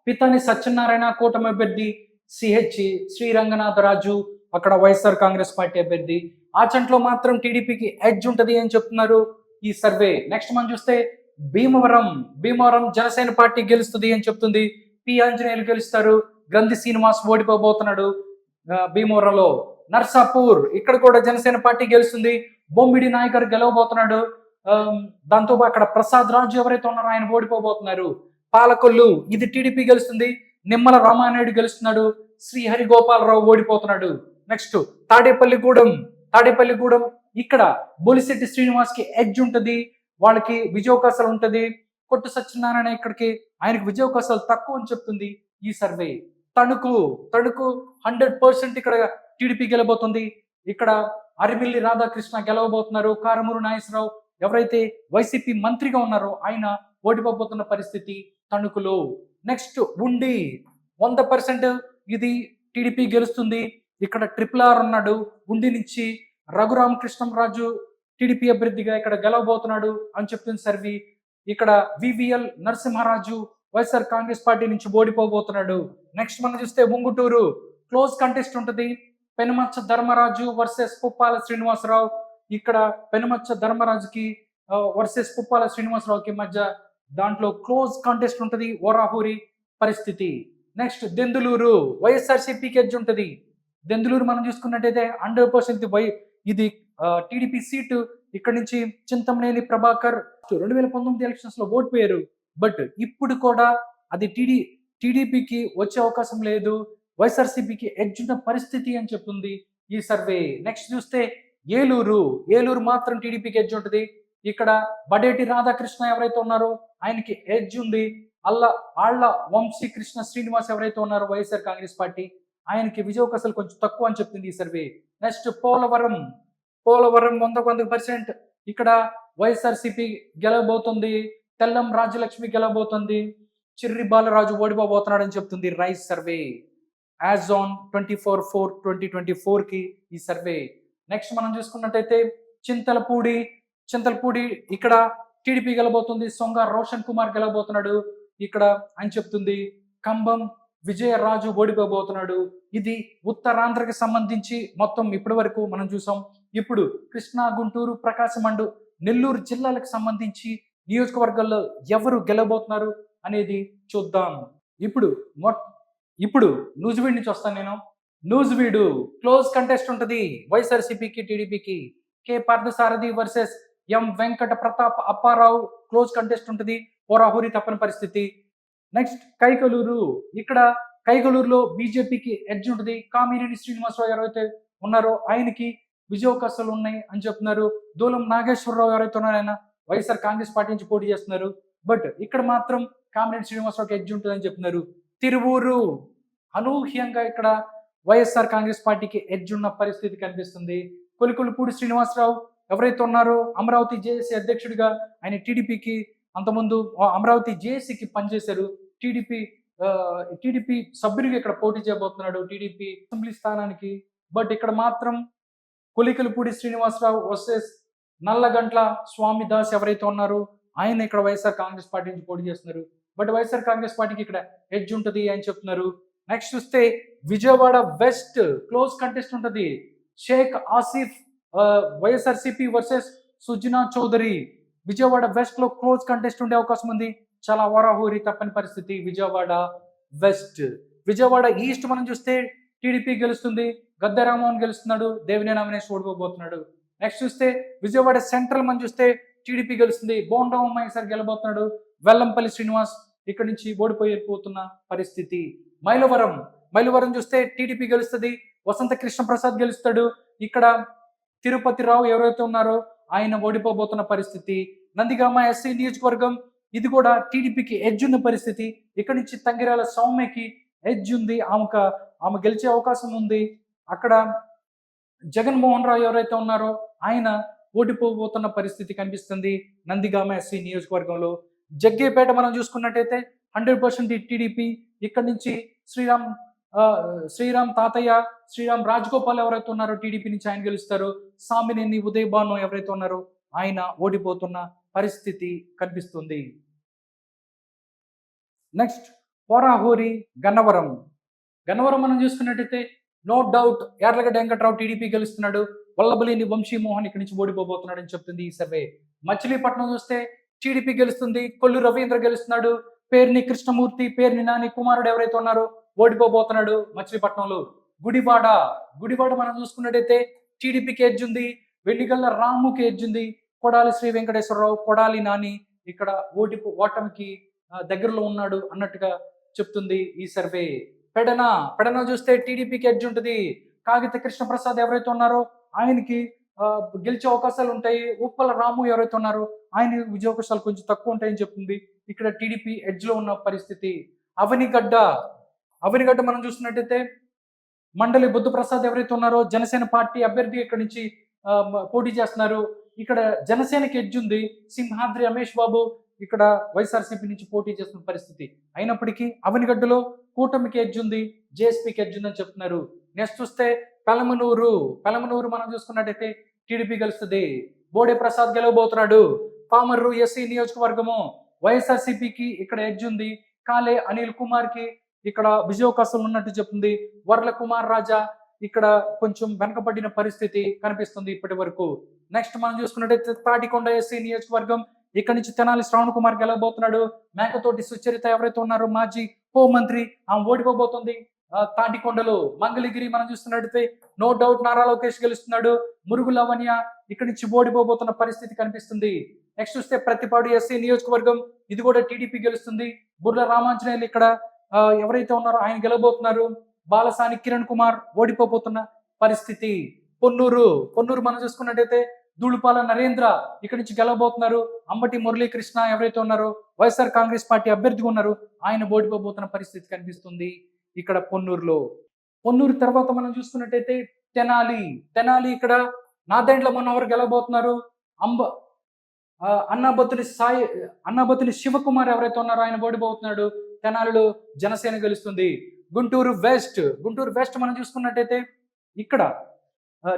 పితాని సత్యనారాయణ కూటమి అభ్యర్థి, సిహెచ్ శ్రీరంగనాథరాజు అక్కడ వైఎస్ఆర్ కాంగ్రెస్ పార్టీ అభ్యర్థి. ఆచంటలో మాత్రం టీడీపీకి ఎడ్జ్ ఉంటుంది అని చెప్తున్నారు ఈ సర్వే. నెక్స్ట్ మనం చూస్తే భీమవరం జనసేన పార్టీ గెలుస్తుంది అని చెప్తుంది. పి ఆంజనేయులు గెలుస్తారు. గ్రంథి శ్రీనివాస్ ఓడిపోబోతున్నాడు భీమవరంలో. నర్సాపూర్, ఇక్కడ కూడా జనసేన పార్టీ గెలుస్తుంది. బొమ్మిడి నాయకర్ గెలవబోతున్నాడు. దాంతో అక్కడ ప్రసాద్ రాజు ఎవరైతే ఉన్నారో ఆయన ఓడిపోబోతున్నారు. పాలకొల్లు, ఇది టీడీపీ గెలుస్తుంది. నిమ్మల రామానాయుడు గెలుస్తున్నాడు. శ్రీహరి గోపాలరావు ఓడిపోతున్నాడు. నెక్స్ట్ తాడేపల్లిగూడెం, ఇక్కడ బొలిశెట్టి శ్రీనివాస్ కి ఎడ్జ్ ఉంటుంది, వాళ్ళకి విజయావకాశాలు ఉంటుంది. కొట్టు సత్యనారాయణ ఇక్కడికి ఆయనకి విజయావకాశాలు తక్కువ అని చెప్తుంది ఈ సర్వే. తణుకు తణుకు 100% ఇక్కడ టీడీపీ గెలబోతుంది. ఇక్కడ అరిమిల్లి రాధాకృష్ణ గెలవబోతున్నారు. కారుమూరి నాగేశ్వరరావు ఎవరైతే వైసీపీ మంత్రిగా ఉన్నారో ఆయన ఓడిపోబోతున్న పరిస్థితి తణుకులో. నెక్స్ట్ ఉండి 100% ఇది టీడీపీ గెలుస్తుంది. ఇక్కడ RRR ఉన్నాడు. ఉండి నుంచి రఘురామకృష్ణంరాజు టీడీపీ అభ్యర్థిగా ఇక్కడ గెలవబోతున్నాడు అని చెప్తుంది సర్వి. ఇక్కడ వివిఎల్ నరసింహరాజు వైఎస్ఆర్ కాంగ్రెస్ పార్టీ నుంచి ఓడిపోబోతున్నాడు. నెక్స్ట్ మనం చూస్తే ఉంగుటూరు క్లోజ్ కంటెస్ట్ ఉంటుంది. పెనుమచ్చ ధర్మరాజు వర్సెస్ పుప్పాల శ్రీనివాసరావు. ఇక్కడ పెనుమచ్చ ధర్మరాజుకి వర్సెస్ పుప్పాల శ్రీనివాసరావుకి మధ్య దాంట్లో క్లోజ్ కాంటెస్ట్ ఉంటుంది. ఓరాహూరి పరిస్థితి. నెక్స్ట్ దెందులూరు వైఎస్ఆర్సీపీకి ఎడ్జ్ ఉంటుంది. దెందులూరు మనం చూసుకున్నట్టయితే 100% ఇది టీడీపీ సీటు. ఇక్కడ నుంచి చింతమనేని ప్రభాకర్ 2019 ఎలక్షన్స్ లో ఓడిపోయారు. బట్ ఇప్పుడు కూడా అది టీడీపీకి వచ్చే అవకాశం లేదు. వైఎస్ఆర్సీపీకి ఎడ్జ్ ఉన్న పరిస్థితి అని చెప్తుంది ఈ సర్వే. నెక్స్ట్ చూస్తే ఏలూరు మాత్రం టీడీపీకి ఎడ్జ్ ఉంటుంది. ఇక్కడ బడేటి రాధాకృష్ణ ఎవరైతే ఉన్నారో ఆయనకి ఎడ్జ్ ఉంది. ఆళ్ల వంశీకృష్ణ శ్రీనివాస్ ఎవరైతే ఉన్నారో వైఎస్ఆర్ కాంగ్రెస్ పార్టీ ఆయనకి విజయావకాశాలు కొంచెం తక్కువ అని చెప్తుంది ఈ సర్వే. నెక్స్ట్ పోలవరం 100% ఇక్కడ వైఎస్ఆర్సీపీ గెలవబోతుంది. తెల్లం రాజ్యలక్ష్మి గెలవబోతుంది. చిర్రి బాలరాజు ఓడిపోబోతున్నాడు అని చెప్తుంది రైస్ సర్వే. యాజ్ ఆన్ 24/4/2024 కి ఈ సర్వే. నెక్స్ట్ మనం చూసుకున్నట్టయితే చింతలపూడి ఇక్కడ టీడీపీ గెలబోతుంది. సొంగ రోషన్ కుమార్ గెలబోతున్నాడు ఇక్కడ అని చెప్తుంది. కంబం విజయరాజు ఓడిపోబోతున్నాడు. ఇది ఉత్తరాంధ్రకి సంబంధించి మొత్తం ఇప్పటి వరకు మనం చూసాం. ఇప్పుడు కృష్ణా, గుంటూరు, ప్రకాశం అండ్ నెల్లూరు జిల్లాలకు సంబంధించి నియోజకవర్గాల్లో ఎవరు గెలబోతున్నారు అనేది చూద్దాం. ఇప్పుడు నూజివీడు నుంచి వస్తాను నేను. నూజివీడు క్లోజ్ కంటెస్ట్ ఉంటుంది. వైఎస్ఆర్సీపీకి టీడీపీకి. K Parthasarathy versus M Venkata Pratap Apparao close contest ఉంటుంది. ఓరాహూరి తప్పని పరిస్థితి. నెక్స్ట్ కైకలూరులో బీజేపీకి ఎడ్జ్ ఉంటుంది. కామినేని శ్రీనివాసరావు ఎవరైతే ఉన్నారో ఆయనకి విజయావకాశాలు ఉన్నాయి అని చెప్తున్నారు. దూలం నాగేశ్వరరావు ఎవరైతే ఉన్నారో ఆయన వైఎస్ఆర్ కాంగ్రెస్ పార్టీ నుంచి పోటీ చేస్తున్నారు. బట్ ఇక్కడ మాత్రం కామినేని శ్రీనివాసరావుకి ఎడ్జ్ ఉంటుందని చెప్తున్నారు. తిరువూరు అనూహ్యంగా ఇక్కడ వైఎస్ఆర్ కాంగ్రెస్ పార్టీకి ఎడ్జ్ ఉన్న పరిస్థితి కనిపిస్తుంది. కొలికొల్లుపూడి శ్రీనివాసరావు ఎవరైతే ఉన్నారో అమరావతి జేఏసీ అధ్యక్షుడిగా ఆయన టీడీపీకి అంతకుముందు అమరావతి జేఏసీకి పనిచేశారు. టీడీపీ సభ్యుడిగా ఇక్కడ పోటీ చేయబోతున్నాడు టీడీపీ అసెంబ్లీ స్థానానికి. బట్ ఇక్కడ మాత్రం కొలికలపూడి శ్రీనివాసరావు వర్సెస్ నల్లగంట్ల స్వామిదాస్ ఎవరైతే ఉన్నారో ఆయన ఇక్కడ వైఎస్ఆర్ కాంగ్రెస్ పార్టీ నుంచి పోటీ చేస్తున్నారు. బట్ వైఎస్ఆర్ కాంగ్రెస్ పార్టీకి ఇక్కడ ఎడ్జ్ ఉంటుంది అని చెప్తున్నారు. నెక్స్ట్ చూస్తే విజయవాడ వెస్ట్ క్లోజ్ కంటెస్ట్ ఉంటుంది. షేక్ ఆసిఫ్ వైఎస్ఆర్సీపీ వర్సెస్ సుజనా చౌదరి. విజయవాడ వెస్ట్ లో క్లోజ్ కంటెస్ట్ ఉండే అవకాశం ఉంది. చాలా ఓరాహూరి తప్పని పరిస్థితి విజయవాడ వెస్ట్. విజయవాడ ఈస్ట్ మనం చూస్తే టీడీపీ గెలుస్తుంది. గద్దె రామ్మోహన్ గెలుస్తున్నాడు. దేవినేని అవినేష్ ఓడిపోబోతున్నాడు. నెక్స్ట్ చూస్తే విజయవాడ సెంట్రల్ మనం చూస్తే టీడీపీ గెలుస్తుంది. బోండా ఉమ్మయ్య సార్ గెలబోతున్నాడు. వెల్లంపల్లి శ్రీనివాస్ ఇక్కడ నుంచి ఓడిపోయిపోతున్న పరిస్థితి. మైలవరం చూస్తే టీడీపీ గెలుస్తుంది. వసంత కృష్ణ ప్రసాద్ గెలుస్తాడు. ఇక్కడ తిరుపతి రావు ఎవరైతే ఉన్నారో ఆయన ఓడిపోబోతున్న పరిస్థితి. నందిగామ ఎస్సీ నియోజకవర్గం ఇది కూడా టీడీపీకి ఎడ్జ్ ఉన్న పరిస్థితి. ఇక్కడ నుంచి తంగిరాల సౌమ్యకి ఎడ్జ్ ఉంది. ఆమె గెలిచే అవకాశం ఉంది. అక్కడ జగన్మోహన్ రావు ఎవరైతే ఉన్నారో ఆయన ఓడిపోబోతున్న పరిస్థితి కనిపిస్తుంది నందిగామ ఎస్సీ నియోజకవర్గంలో. జగ్గేపేట మనం చూసుకున్నట్టయితే 100% టీడీపీ. ఇక్కడ నుంచి శ్రీరామ్ తాతయ్య, శ్రీరామ్ రాజగోపాల్ ఎవరైతే ఉన్నారో టీడీపీ నుంచి ఆయన గెలుస్తారు. సామినేని ఉదయ్ భాను ఎవరైతే ఉన్నారో ఆయన ఓడిపోతున్న పరిస్థితి కనిపిస్తుంది. నెక్స్ట్ పోరాహోరి గన్నవరం మనం చూసుకున్నట్టయితే no doubt Yarlagadda Venkatrao TDP గెలుస్తున్నాడు. వల్లభలేని వంశీమోహన్ ఇక్కడి నుంచి ఓడిపోబోతున్నాడు అని చెప్తుంది ఈ సర్వే. మచిలీపట్నం చూస్తే టీడీపీ గెలుస్తుంది. కొల్లు రవీంద్ర గెలుస్తున్నాడు. పేర్ని కృష్ణమూర్తి, పేర్ని నాని కుమారుడు ఎవరైతే ఉన్నారో ఓడిపోబోతున్నాడు మచిలీపట్నంలో. గుడివాడ మనం చూసుకున్నట్టయితే టీడీపీకి ఎడ్జ్ ఉంది. వెల్లిగల్ల రాముకి ఎడ్జ్ ఉంది. కొడాలి శ్రీ వెంకటేశ్వరరావు, కొడాలి నాని ఇక్కడ ఓటమికి దగ్గరలో ఉన్నాడు అన్నట్టుగా చెప్తుంది ఈ సర్వే. పెడన చూస్తే టీడీపీకి ఎడ్జ్ ఉంటుంది. కాగిత కృష్ణప్రసాద్ ఎవరైతే ఉన్నారో ఆయనకి గెలిచే అవకాశాలు ఉంటాయి. ఉప్పల రాము ఎవరైతే ఉన్నారో ఆయన విజయావకాశాలు కొంచెం తక్కువ ఉంటాయని చెప్తుంది. ఇక్కడ టీడీపీ ఎడ్జ్ లో ఉన్న పరిస్థితి. అవనిగడ్డ అవనిగడ్డ మనం చూస్తున్నట్టయితే మండలి బుద్ధప్రసాద్ ఎవరైతే ఉన్నారో జనసేన పార్టీ అభ్యర్థి ఇక్కడ నుంచి పోటీ చేస్తున్నారు. ఇక్కడ జనసేనకి ఎడ్జ్ ఉంది. సింహాద్రి రమేష్ బాబు ఇక్కడ వైఎస్ఆర్సీపీ నుంచి పోటీ చేస్తున్న పరిస్థితి. అయినప్పటికీ అవనిగడ్డలో కూటమికి ఎడ్జ్ ఉంది, జేఎస్పీకి ఎడ్జ్ ఉందని చెప్తున్నారు. నెక్స్ట్ చూస్తే పెలమనూరు మనం చూసుకున్నట్టయితే టీడీపీ గెలుస్తుంది. బోడే ప్రసాద్ గెలవబోతున్నాడు. పామర్రు ఎస్సీ నియోజకవర్గము వైఎస్ఆర్సీపీకి ఇక్కడ ఎడ్జ్ ఉంది. కాలే అనిల్ కుమార్ కి ఇక్కడ విజయోవకాశం ఉన్నట్టు చెప్తుంది. వర్ల కుమార్ రాజా ఇక్కడ కొంచెం వెనకబడిన పరిస్థితి కనిపిస్తుంది ఇప్పటి వరకు. నెక్స్ట్ మనం చూసుకున్నట్టయితే తాటికొండ ఎస్సీ నియోజకవర్గం ఇక్కడ నుంచి తెనాలి శ్రావణ్ కుమార్ గెలవబోతున్నాడు. మేకతోటి సుచరిత ఎవరైతే ఉన్నారో మాజీ హోంమంత్రి ఆమె ఓడిపోబోతుంది. తాటికొండలో మంగళగిరి మనం చూస్తున్నట్టయితే నో డౌట్ నారా లోకేష్ గెలుస్తున్నాడు. మురుగు లవణ్య ఇక్కడ నుంచి ఓడిపోబోతున్న పరిస్థితి కనిపిస్తుంది. నెక్స్ట్ చూస్తే ప్రతిపాడు ఎస్సీ నియోజకవర్గం ఇది కూడా టీడీపీ గెలుస్తుంది. బుర్ర రామాంజనేయులు ఇక్కడ ఎవరైతే ఉన్నారో ఆయన గెలవబోతున్నారు. బాలసాని కిరణ్ కుమార్ ఓడిపోబోతున్న పరిస్థితి. పొన్నూరు మనం చూసుకున్నట్టయితే ధూళిపాల నరేంద్ర ఇక్కడి నుంచి గెలవబోతున్నారు. అంబటి మురళీకృష్ణ ఎవరైతే ఉన్నారో వైఎస్ఆర్ కాంగ్రెస్ పార్టీ అభ్యర్థిగా ఉన్నారు, ఆయన ఓడిపోబోతున్న పరిస్థితి కనిపిస్తుంది ఇక్కడ పొన్నూరు తర్వాత మనం చూసుకున్నట్టయితే తెనాలి ఇక్కడ నాదెండ్ల మనోహర్ గెలవబోతున్నారు. అన్నాబత్తుని శివకుమార్ ఎవరైతే ఉన్నారో ఆయన ఓడిపోతున్నాడు. తెనాలిలో జనసేన గెలుస్తుంది. గుంటూరు వెస్ట్ మనం చూసుకున్నట్టయితే ఇక్కడ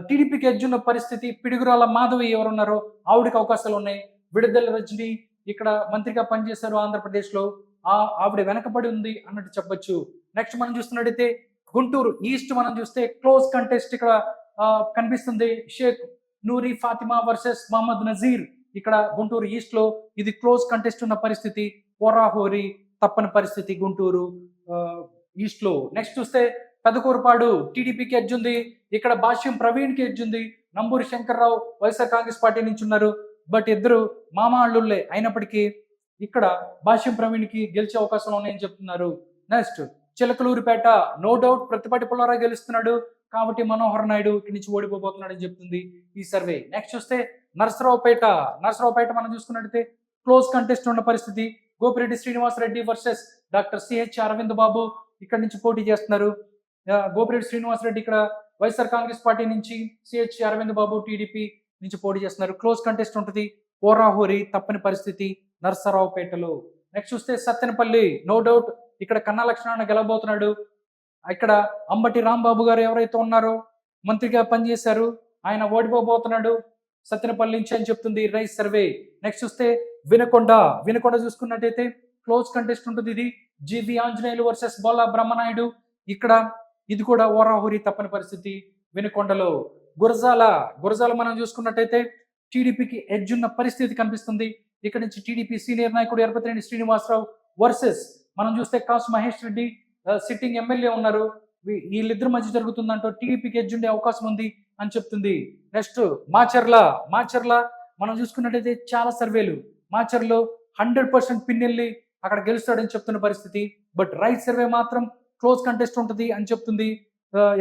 టీడీపీకి ఎడ్జున్న పరిస్థితి. పిడుగురాల మాధవి ఎవరున్నారో ఆవిడకి అవకాశాలు ఉన్నాయి. విడుదల రజని ఇక్కడ మంత్రిగా పనిచేశారు ఆంధ్రప్రదేశ్లో, ఆవిడ వెనకబడి ఉంది అన్నట్టు చెప్పొచ్చు. నెక్స్ట్ మనం చూస్తున్నట్టయితే గుంటూరు ఈస్ట్ మనం చూస్తే క్లోజ్ కంటెస్ట్ ఇక్కడ కనిపిస్తుంది. షేక్ నూరి ఫాతిమా వర్సెస్ మహమ్మద్ నజీర్ ఇక్కడ గుంటూరు ఈస్ట్ లో ఇది క్లోజ్ కంటెస్ట్ ఉన్న పరిస్థితి. హోరాహోరీ తప్పని పరిస్థితి గుంటూరు ఈస్ట్ లో. నెక్స్ట్ చూస్తే పెదకూరుపాడు టీడీపీకి ఎడ్జ్ ఉంది. ఇక్కడ భాష్యం ప్రవీణ్కి ఎడ్జ్ ఉంది. నంబూరి శంకర్రావు వైఎస్ఆర్ కాంగ్రెస్ పార్టీ నుంచి ఉన్నారు. బట్ ఇద్దరు మామ అల్లుళ్ళే అయినప్పటికీ ఇక్కడ భాష్యం ప్రవీణ్కి గెలిచే అవకాశం ఉన్నాయని చెప్తున్నారు. Next Chilakaluripet no doubt Prathipati Pullarao గెలుస్తున్నాడు కాబట్టి మనోహర్ నాయుడు ఇక్కడి నుంచి ఓడిపోబోతున్నాడు అని చెప్తుంది ఈ సర్వే. నెక్స్ట్ చూస్తే నరసరావుపేట మనం చూసుకున్నట్టయితే క్లోజ్ కంటెస్ట్ ఉన్న పరిస్థితి. Gopireddy Srinivasareddy versus doctor CH Aravind Babu ఇక్కడ నుంచి పోటీ చేస్తున్నారు. గోపిరెడ్డి శ్రీనివాసరెడ్డి ఇక్కడ వైఎస్ఆర్ కాంగ్రెస్ పార్టీ నుంచి, సిహెచ్ అరవింద్ బాబు టీడీపీ నుంచి పోటీ చేస్తున్నారు. క్లోజ్ కంటెస్ట్ ఉంటుంది. హోరాహోరీ తప్పని పరిస్థితి నరసరావుపేటలో. నెక్స్ట్ చూస్తే సత్తెనపల్లి నో డౌట్ ఇక్కడ కన్నా లక్ష్మణ గెలవబోతున్నాడు. ఇక్కడ అంబటి రాంబాబు గారు ఎవరైతే ఉన్నారో మంత్రిగా పనిచేశారు, ఆయన ఓడిపోబోతున్నాడు సత్తెనపల్లి నుంచి అని చెప్తుంది రైస్ సర్వే. నెక్స్ట్ చూస్తే వినకొండ చూసుకున్నట్టయితే క్లోజ్ కంటెస్ట్ ఉంటుంది. ఇది జీవి ఆంజనేయులు వర్సెస్ బొల్లా బ్రహ్మనాయుడు. ఇక్కడ ఇది కూడా ఓరాహోరీ తప్పని పరిస్థితి వినకొండలో. గురజాల మనం చూసుకున్నట్టయితే టీడీపీకి ఎడ్జ్ ఉన్న పరిస్థితి కనిపిస్తుంది. ఇక్కడ నుంచి టీడీపీ సీనియర్ నాయకుడు ఎరపతిరెడ్డి శ్రీనివాసరావు వర్సెస్ మనం చూస్తే కాసు మహేష్ రెడ్డి సిట్టింగ్ ఎమ్మెల్యే ఉన్నారు. వీళ్ళిద్దరి మధ్య జరుగుతుందంటూ టీడీపీకి ఎడ్జ్ ఉండే అవకాశం ఉంది అని చెప్తుంది. నెక్స్ట్ మాచర్ల మనం చూసుకున్నట్టయితే చాలా సర్వేలు మాచర్లో 100% పిన్నెల్లి అక్కడ గెలుస్తాడని చెప్తున్న పరిస్థితి. బట్ రైట్ సర్వే మాత్రం క్లోజ్ కంటెస్ట్ ఉంటుంది అని చెప్తుంది.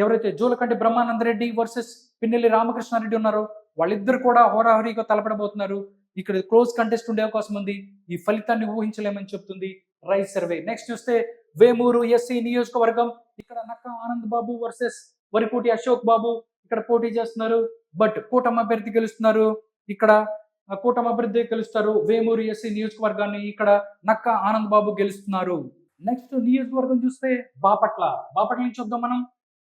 ఎవరైతే జూలకంటి బ్రహ్మానందరెడ్డి వర్సెస్ పిన్నెల్లి రామకృష్ణారెడ్డి ఉన్నారో వాళ్ళిద్దరు కూడా హోరాహోరీగా తలపడబోతున్నారు. ఇక్కడ క్లోజ్ కంటెస్ట్ ఉండే అవకాశం ఉంది. ఈ ఫలితాన్ని ఊహించలేమని చెప్తుంది రైట్ సర్వే. నెక్స్ట్ చూస్తే వేమూరు ఎస్సీ నియోజకవర్గం ఇక్కడ నక్క ఆనంద్ బాబు వర్సెస్ వరిపూటి అశోక్ బాబు ఇక్కడ పోటీ చేస్తున్నారు. బట్ కూటమి అభ్యర్థి గెలుస్తున్నారు. ఇక్కడ కూటమి అభ్యర్థి గెలుస్తారు వేమూరు ఎస్సీ నియోజకవర్గాన్ని. ఇక్కడ నక్క ఆనంద్ బాబు గెలుస్తున్నారు. నెక్స్ట్ నియోజకవర్గం చూస్తే బాపట్ల నుంచి చూద్దాం మనం.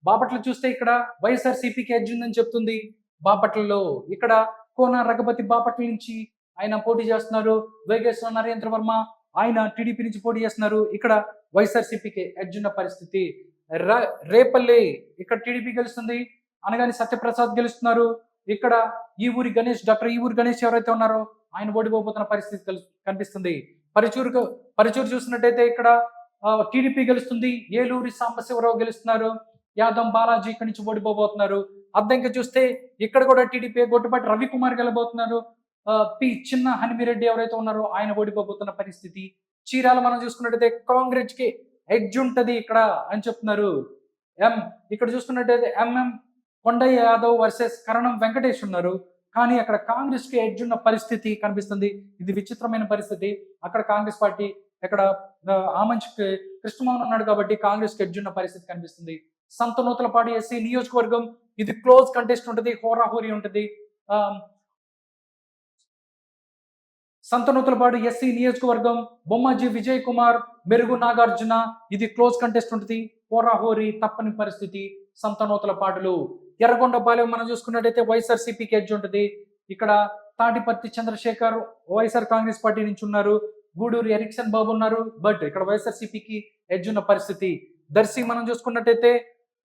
బాపట్ల చూస్తే ఇక్కడ వైఎస్ఆర్ సిపికి ఎడ్జ్ ఉందని చెప్తుంది. బాపట్లలో ఇక్కడ కోన రఘుపతి బాపట్ల నుంచి ఆయన పోటీ చేస్తున్నారు. వేగేశ్వర నరేంద్ర వర్మ ఆయన టీడీపీ నుంచి పోటీ చేస్తున్నారు. ఇక్కడ వైఎస్ఆర్ సిపికి ఎడ్జ్ ఉన్న పరిస్థితి. రేపల్లి ఇక్కడ టీడీపీ గెలుస్తుంది. అనగాని సత్యప్రసాద్ గెలుస్తున్నారు. ఇక్కడ డాక్టర్ ఈ ఊరి గణేష్ ఎవరైతే ఉన్నారో ఆయన ఓడిపోతున్న పరిస్థితి కనిపిస్తుంది. పరుచూరు చూసినట్టయితే ఇక్కడ టీడీపీ గెలుస్తుంది. ఏలూరి సాంబశివరావు గెలుస్తున్నారు. యాదవ్ బాలాజీ ఇక్కడి నుంచి ఓడిపోబోతున్నారు. అద్దంకి చూస్తే ఇక్కడ కూడా టీడీపీ గొట్టుపాటి రవికుమార్ గెలబోతున్నారు. చిన్న హనుమిరెడ్డి ఎవరైతే ఉన్నారో ఆయన ఓడిపోబోతున్న పరిస్థితి. చీరాల మనం చూసుకున్నట్టయితే కాంగ్రెస్ కి ఎడ్జ్ ఉంటది ఇక్కడ అని చెప్తున్నారు. ఇక్కడ చూసుకున్నట్టయితే ఎంఎం కొండయ్య యాదవ్ వర్సెస్ కరణం వెంకటేష్ ఉన్నారు. కానీ అక్కడ కాంగ్రెస్ కి ఎడ్జ్ ఉన్న పరిస్థితి కనిపిస్తుంది. ఇది విచిత్రమైన పరిస్థితి. అక్కడ కాంగ్రెస్ పార్టీ ఇక్కడ ఆ మంచికి కృష్ణమోహన్ ఉన్నాడు కాబట్టి కాంగ్రెస్ కి ఎడ్జ్ ఉన్న పరిస్థితి కనిపిస్తుంది. సంతనూతలపాడు ఎస్సీ నియోజకవర్గం ఇది క్లోజ్ కంటెస్ట్ ఉంటుంది, హోరాహోరీ ఉంటుంది. సంతనూతలపాడు ఎస్సీ నియోజకవర్గం బొమ్మాజీ విజయ్ కుమార్, మెరుగు నాగార్జున ఇది క్లోజ్ కంటెస్ట్ ఉంటుంది, హోరాహోరీ తప్పని పరిస్థితి. సంతనూతలపాడులు ఎర్రగొండపాలెం మనం చూసుకున్నట్టయితే వైఎస్ఆర్సీపీకి ఎడ్జ్ ఉంటుంది. ఇక్కడ తాటిపర్తి చంద్రశేఖర్ వైఎస్ఆర్ కాంగ్రెస్ పార్టీ నుంచి ఉన్నారు. గూడూరు ఎరిక్సన్ బాబు ఉన్నారు. బట్ ఇక్కడ వైఎస్ఆర్సీపీకి ఎడ్జ్ ఉన్న పరిస్థితి. దర్శి మనం చూసుకున్నట్టయితే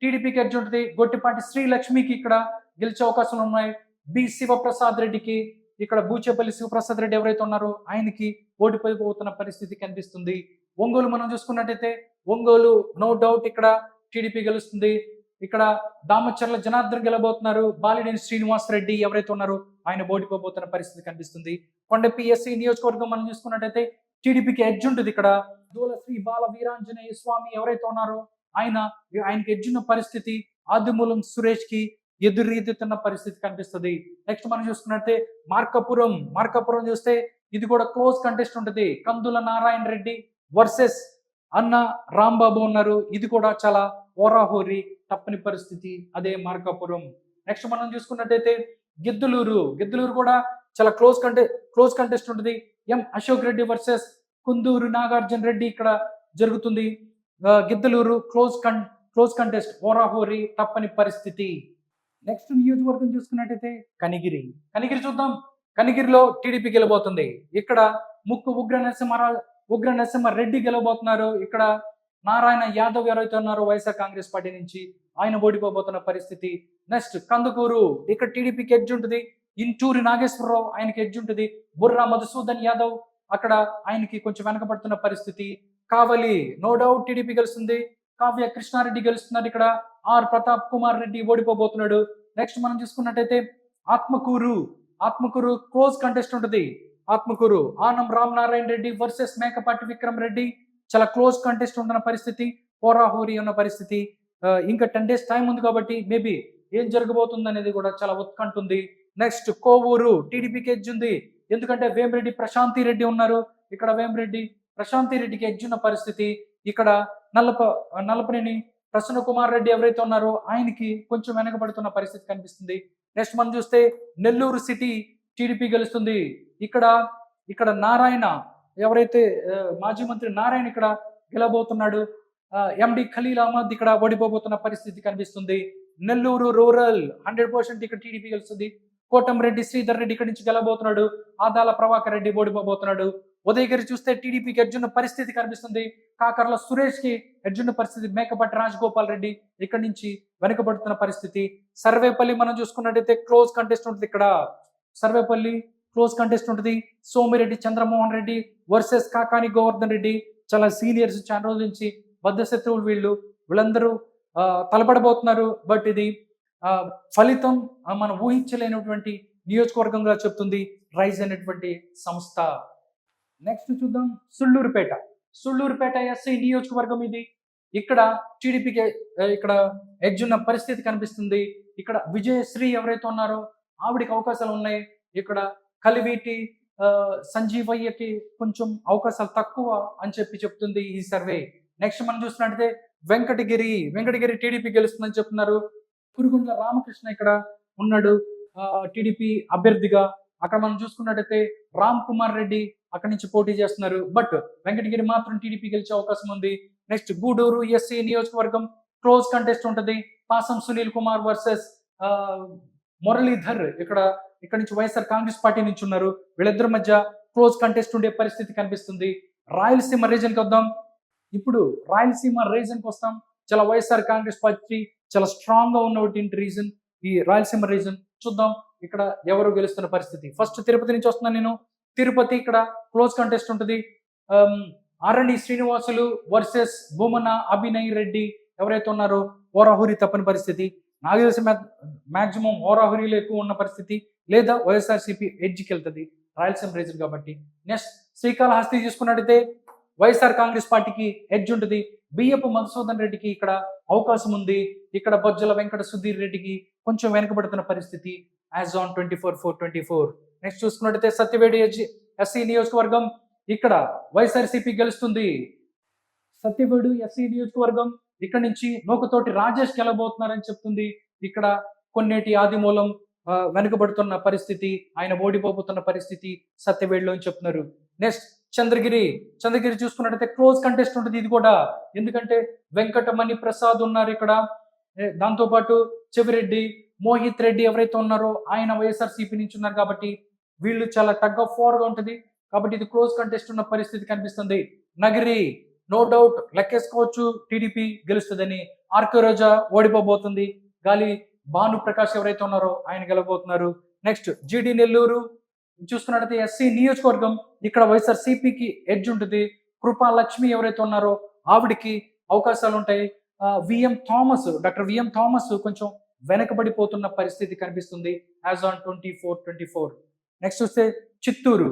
టీడీపీకి ఎడ్జ్ ఉంటుంది. గొట్టిపాటి శ్రీలక్ష్మికి ఇక్కడ గెలిచే అవకాశాలు ఉన్నాయి. బి శివప్రసాద్ రెడ్డికి, ఇక్కడ బూచేపల్లి శివప్రసాద్ రెడ్డి ఎవరైతే ఉన్నారో ఆయనకి ఓడిపోతున్న పరిస్థితి కనిపిస్తుంది. ఒంగోలు మనం చూసుకున్నట్టయితే ఒంగోలు నో డౌట్ ఇక్కడ టీడీపీ గెలుస్తుంది. ఇక్కడ దామచర్ల జనార్దన్ గెలబోతున్నారు. బాలినేని శ్రీనివాస్ రెడ్డి ఎవరైతే ఉన్నారో ఆయన ఓడిపోబోతున్న పరిస్థితి కనిపిస్తుంది. కొండపి ఎస్సీ నియోజకవర్గం మనం చూసుకున్నట్టయితే టీడీపీకి ఎడ్జ్ ఉంటుంది. ఇక్కడ దూల శ్రీ బాల వీరాంజనేయ స్వామి ఎవరైతే ఉన్నారో ఆయనకి ఎడ్జ్ ఉన్న పరిస్థితి. ఆదిమూలం సురేష్ కి ఎదురీదుతున్న పరిస్థితి కనిపిస్తుంది. నెక్స్ట్ మనం చూసుకున్నట్టే మార్కాపురం చూస్తే ఇది కూడా క్లోజ్ కంటెస్ట్ ఉంటుంది. కందుల నారాయణ రెడ్డి వర్సెస్ అన్న రాంబాబు ఉన్నారు. ఇది కూడా చాలా హోరాహోరీ తప్పని పరిస్థితి. అదే మార్కాపురం. నెక్స్ట్ మనం చూసుకున్నట్టయితే గిద్దలూరు కూడా చాలా క్లోజ్ కంటెస్ట్ ఉంటుంది. ఎం అశోక్ రెడ్డి వర్సెస్ కుందూరు నాగార్జున రెడ్డి ఇక్కడ జరుగుతుంది. గిద్దలూరు క్లోజ్ కంటెస్ట్, హోరాహోరీ తప్పని పరిస్థితి. నెక్స్ట్ నియోజకవర్గం చూసుకున్నట్టయితే కనిగిరి చూద్దాం. కనిగిరిలో టీడీపీ గెలబోతుంది. ఇక్కడ ముక్కు ఉగ్ర నరసింహ రెడ్డి గెలవబోతున్నారు. ఇక్కడ నారాయణ యాదవ్ ఎవరైతే ఉన్నారో వైఎస్ఆర్ కాంగ్రెస్ పార్టీ నుంచి ఆయన ఓడిపోబోతున్న పరిస్థితి. నెక్స్ట్ కందుకూరు ఇక్కడ టీడీపీకి ఎడ్జ్ ఉంటుంది. ఇంటూరి నాగేశ్వరరావు ఆయనకి ఎడ్జ్ ఉంటుంది. బుర్రా మధుసూదన్ యాదవ్ అక్కడ ఆయనకి కొంచెం వెనకబడుతున్న పరిస్థితి. కావలి నో డౌట్ టీడీపీ గెలుస్తుంది. కావ్య కృష్ణారెడ్డి గెలుస్తున్నారు. ఇక్కడ ఆర్ ప్రతాప్ కుమార్ రెడ్డి ఓడిపోబోతున్నాడు. నెక్స్ట్ మనం చూసుకున్నట్టయితే ఆత్మకూరు క్లోజ్ కంటెస్ట్ ఉంటుంది. ఆత్మకూరు ఆనం రామ్ నారాయణ రెడ్డి వర్సెస్ మేకపాటి విక్రమ్ రెడ్డి చాలా క్లోజ్ కంటెస్ట్ ఉంటున్న పరిస్థితి, హోరాహోరీ ఉన్న పరిస్థితి. ఇంకా 10 days టైం ఉంది కాబట్టి మేబీ ఏం జరగబోతుంది అనేది కూడా చాలా ఉత్కంఠ ఉంది. నెక్స్ట్ కోవూరు టీడీపీకి ఎడ్జ్ ఉంది. ఎందుకంటే వేమిరెడ్డి ప్రశాంతి రెడ్డి ఉన్నారు. ఇక్కడ వేమిరెడ్డి ప్రశాంతి రెడ్డికి ఎడ్జ్ ఉన్న పరిస్థితి. ఇక్కడ నల్లపనేని ప్రసన్న కుమార్ రెడ్డి ఎవరైతే ఉన్నారో ఆయనకి కొంచెం వెనకబడుతున్న పరిస్థితి కనిపిస్తుంది. నెక్స్ట్ మనం చూస్తే నెల్లూరు సిటీ టీడీపీ గెలుస్తుంది. ఇక్కడ నారాయణ ఎవరైతే మాజీ మంత్రి నారాయణ ఇక్కడ గెలబోతున్నాడు. ఎండి ఖలీల్ అహ్మద్ ఇక్కడ ఓడిపోబోతున్న పరిస్థితి కనిపిస్తుంది. నెల్లూరు రూరల్ 100% ఇక్కడ టీడీపీ గెలుస్తుంది. కోటంరెడ్డి శ్రీధర్ రెడ్డి ఇక్కడ నుంచి గెలబోతున్నాడు. ఆదాల ప్రభాకర్ రెడ్డి ఓడిపోబోతున్నాడు. ఉదయగిరి చూస్తే టీడీపీకి ఎడ్జున్న పరిస్థితి కనిపిస్తుంది. కాకర్ల సురేష్ కి ఎడ్జున్న పరిస్థితి. మేకపాటి రాజగోపాల్ రెడ్డి ఇక్కడ నుంచి వెనుకబడుతున్న పరిస్థితి. సర్వేపల్లి మనం చూసుకున్నట్టయితే క్లోజ్ కంటెస్ట్ ఉంటుంది. ఇక్కడ సర్వేపల్లి క్లోజ్ కంటెస్ట్ ఉంటుంది. సోమిరెడ్డి చంద్రమోహన్ రెడ్డి వర్సెస్ కాకాని గోవర్ధన్ రెడ్డి. చాలా సీనియర్స్, చాలా రోజుల నుంచి బద్ధ శత్రువులు వీళ్ళందరూ తలపడబోతున్నారు. బట్ ఇది ఫలితం మనం ఊహించలేనటువంటి నియోజకవర్గంగా చెప్తుంది రైజ్ అనేటువంటి సంస్థ. నెక్స్ట్ చూద్దాం సుళ్ళూరుపేట ఎస్సీ నియోజకవర్గం ఇది. ఇక్కడ టీడీపీకి ఇక్కడ ఎడ్జ్ ఉన్న పరిస్థితి కనిపిస్తుంది. ఇక్కడ విజయశ్రీ ఎవరైతే ఉన్నారో ఆవిడికి అవకాశాలు ఉన్నాయి. ఇక్కడ కలివీటి సంజీవయ్యకి కొంచెం అవకాశాలు తక్కువ అని చెప్తుంది ఈ సర్వే. నెక్స్ట్ మనం చూసినట్టయితే వెంకటగిరి టీడీపీ గెలుస్తుందని చెప్తున్నారు. కురుగుండ్ల రామకృష్ణ ఇక్కడ ఉన్నాడు టీడీపీ అభ్యర్థిగా. అక్కడ మనం చూసుకున్నట్టయితే రామ్ కుమార్ రెడ్డి అక్కడి నుంచి పోటీ చేస్తున్నారు. బట్ వెంకటగిరి మాత్రం టీడీపీ గెలిచే అవకాశం ఉంది. నెక్స్ట్ గూడూరు ఎస్సీ నియోజకవర్గం క్లోజ్ కంటెస్ట్ ఉంటుంది. పాసం సునీల్ కుమార్ వర్సెస్ మురళీధర్ ఇక్కడ నుంచి వైఎస్ఆర్ కాంగ్రెస్ పార్టీ నుంచి ఉన్నారు. వీళ్ళిద్దరి మధ్య క్లోజ్ కంటెస్ట్ ఉండే పరిస్థితి కనిపిస్తుంది. రాయలసీమ రీజన్కి వద్దాం. ఇప్పుడు రాయలసీమ రీజన్కి వస్తాం. చాలా వైఎస్ఆర్ కాంగ్రెస్ పార్టీ చాలా స్ట్రాంగ్ గా ఉన్నటువంటి రీజన్ ఈ రాయలసీమ రీజన్. చూద్దాం ఇక్కడ ఎవరు గెలుస్తున్న పరిస్థితి. ఫస్ట్ తిరుపతి నుంచి వస్తున్నాను నేను. తిరుపతి ఇక్కడ క్లోజ్ కంటెస్ట్ ఉంటుంది. ఆరణి శ్రీనివాసులు వర్సెస్ బొమ్మన అభినయ్ రెడ్డి ఎవరైతే ఉన్నారో హోరాహోరీ తప్పని పరిస్థితి. నాకు తెలిసి మాక్సిమం హోరాహోరీలో ఎక్కువ ఉన్న పరిస్థితి, లేదా వైఎస్ఆర్సీపీ ఎడ్జ్కి వెళ్తుంది రాయలసీమ రీజన్ కాబట్టి. నెక్స్ట్ శ్రీకాళహస్తి చూసుకున్నట్టయితే వైఎస్ఆర్ కాంగ్రెస్ పార్టీకి ఎడ్జ్ ఉంటుంది. బియ్యపు మధుసూదన్ రెడ్డికి ఇక్కడ అవకాశం ఉంది. ఇక్కడ బొజ్జల వెంకట సుధీర్ రెడ్డికి కొంచెం వెనకబడుతున్న పరిస్థితి యాజ్ ఆన్ 24/4/24. నెక్స్ట్ చూసుకున్నట్టయితే సత్యవేడి ఎస్సీ నియోజకవర్గం ఇక్కడ వైఎస్ఆర్సీపీ గెలుస్తుంది. సత్యవేడు ఎస్సీ నియోజకవర్గం ఇక్కడ నుంచి నూకతోటి రాజేష్ గెలబోతున్నారని చెప్తుంది. ఇక్కడ కొన్నేటి ఆదిమూలం వెనుకబడుతున్న పరిస్థితి, ఆయన ఓడిపోతున్న పరిస్థితి సత్యవేడులో అని చెప్తున్నారు. నెక్స్ట్ చంద్రగిరి చూసుకున్నట్టయితే క్లోజ్ కంటెస్ట్ ఉంటుంది ఇది కూడా. ఎందుకంటే వెంకటమణి ప్రసాద్ ఉన్నారు ఇక్కడ, దాంతోపాటు చెవిరెడ్డి, మోహిత్ రెడ్డి ఎవరైతే ఉన్నారో ఆయన వైఎస్ఆర్సీపీ నుంచి ఉన్నారు కాబట్టి వీళ్ళు చాలా టగ్ ఆఫ్ వార్ గా ఉంటుంది. కాబట్టి ఇది క్లోజ్ కంటెస్ట్ ఉన్న పరిస్థితి కనిపిస్తుంది. నగిరి నో డౌట్ లెక్కేసుకోవచ్చు టీడీపీ గెలుస్తుందని. ఆర్కే రోజా ఓడిపోబోతుంది. గాలి భాను ప్రకాష్ ఎవరైతే ఉన్నారో ఆయన గెలవబోతున్నారు. నెక్స్ట్ జిడి నెల్లూరు చూసుకున్నట్టయితే ఎస్సీ నియోజకవర్గం, ఇక్కడ వైఎస్ఆర్సీపీకి ఎడ్జ్ ఉంటుంది. కృపా లక్ష్మి ఎవరైతే ఉన్నారో ఆవిడికి అవకాశాలు ఉంటాయి. డాక్టర్ విఎం థామస్ కొంచెం వెనకబడిపోతున్న పరిస్థితి కనిపిస్తుంది యాజ్ ఆన్ 24. నెక్స్ట్ చూస్తే చిత్తూరు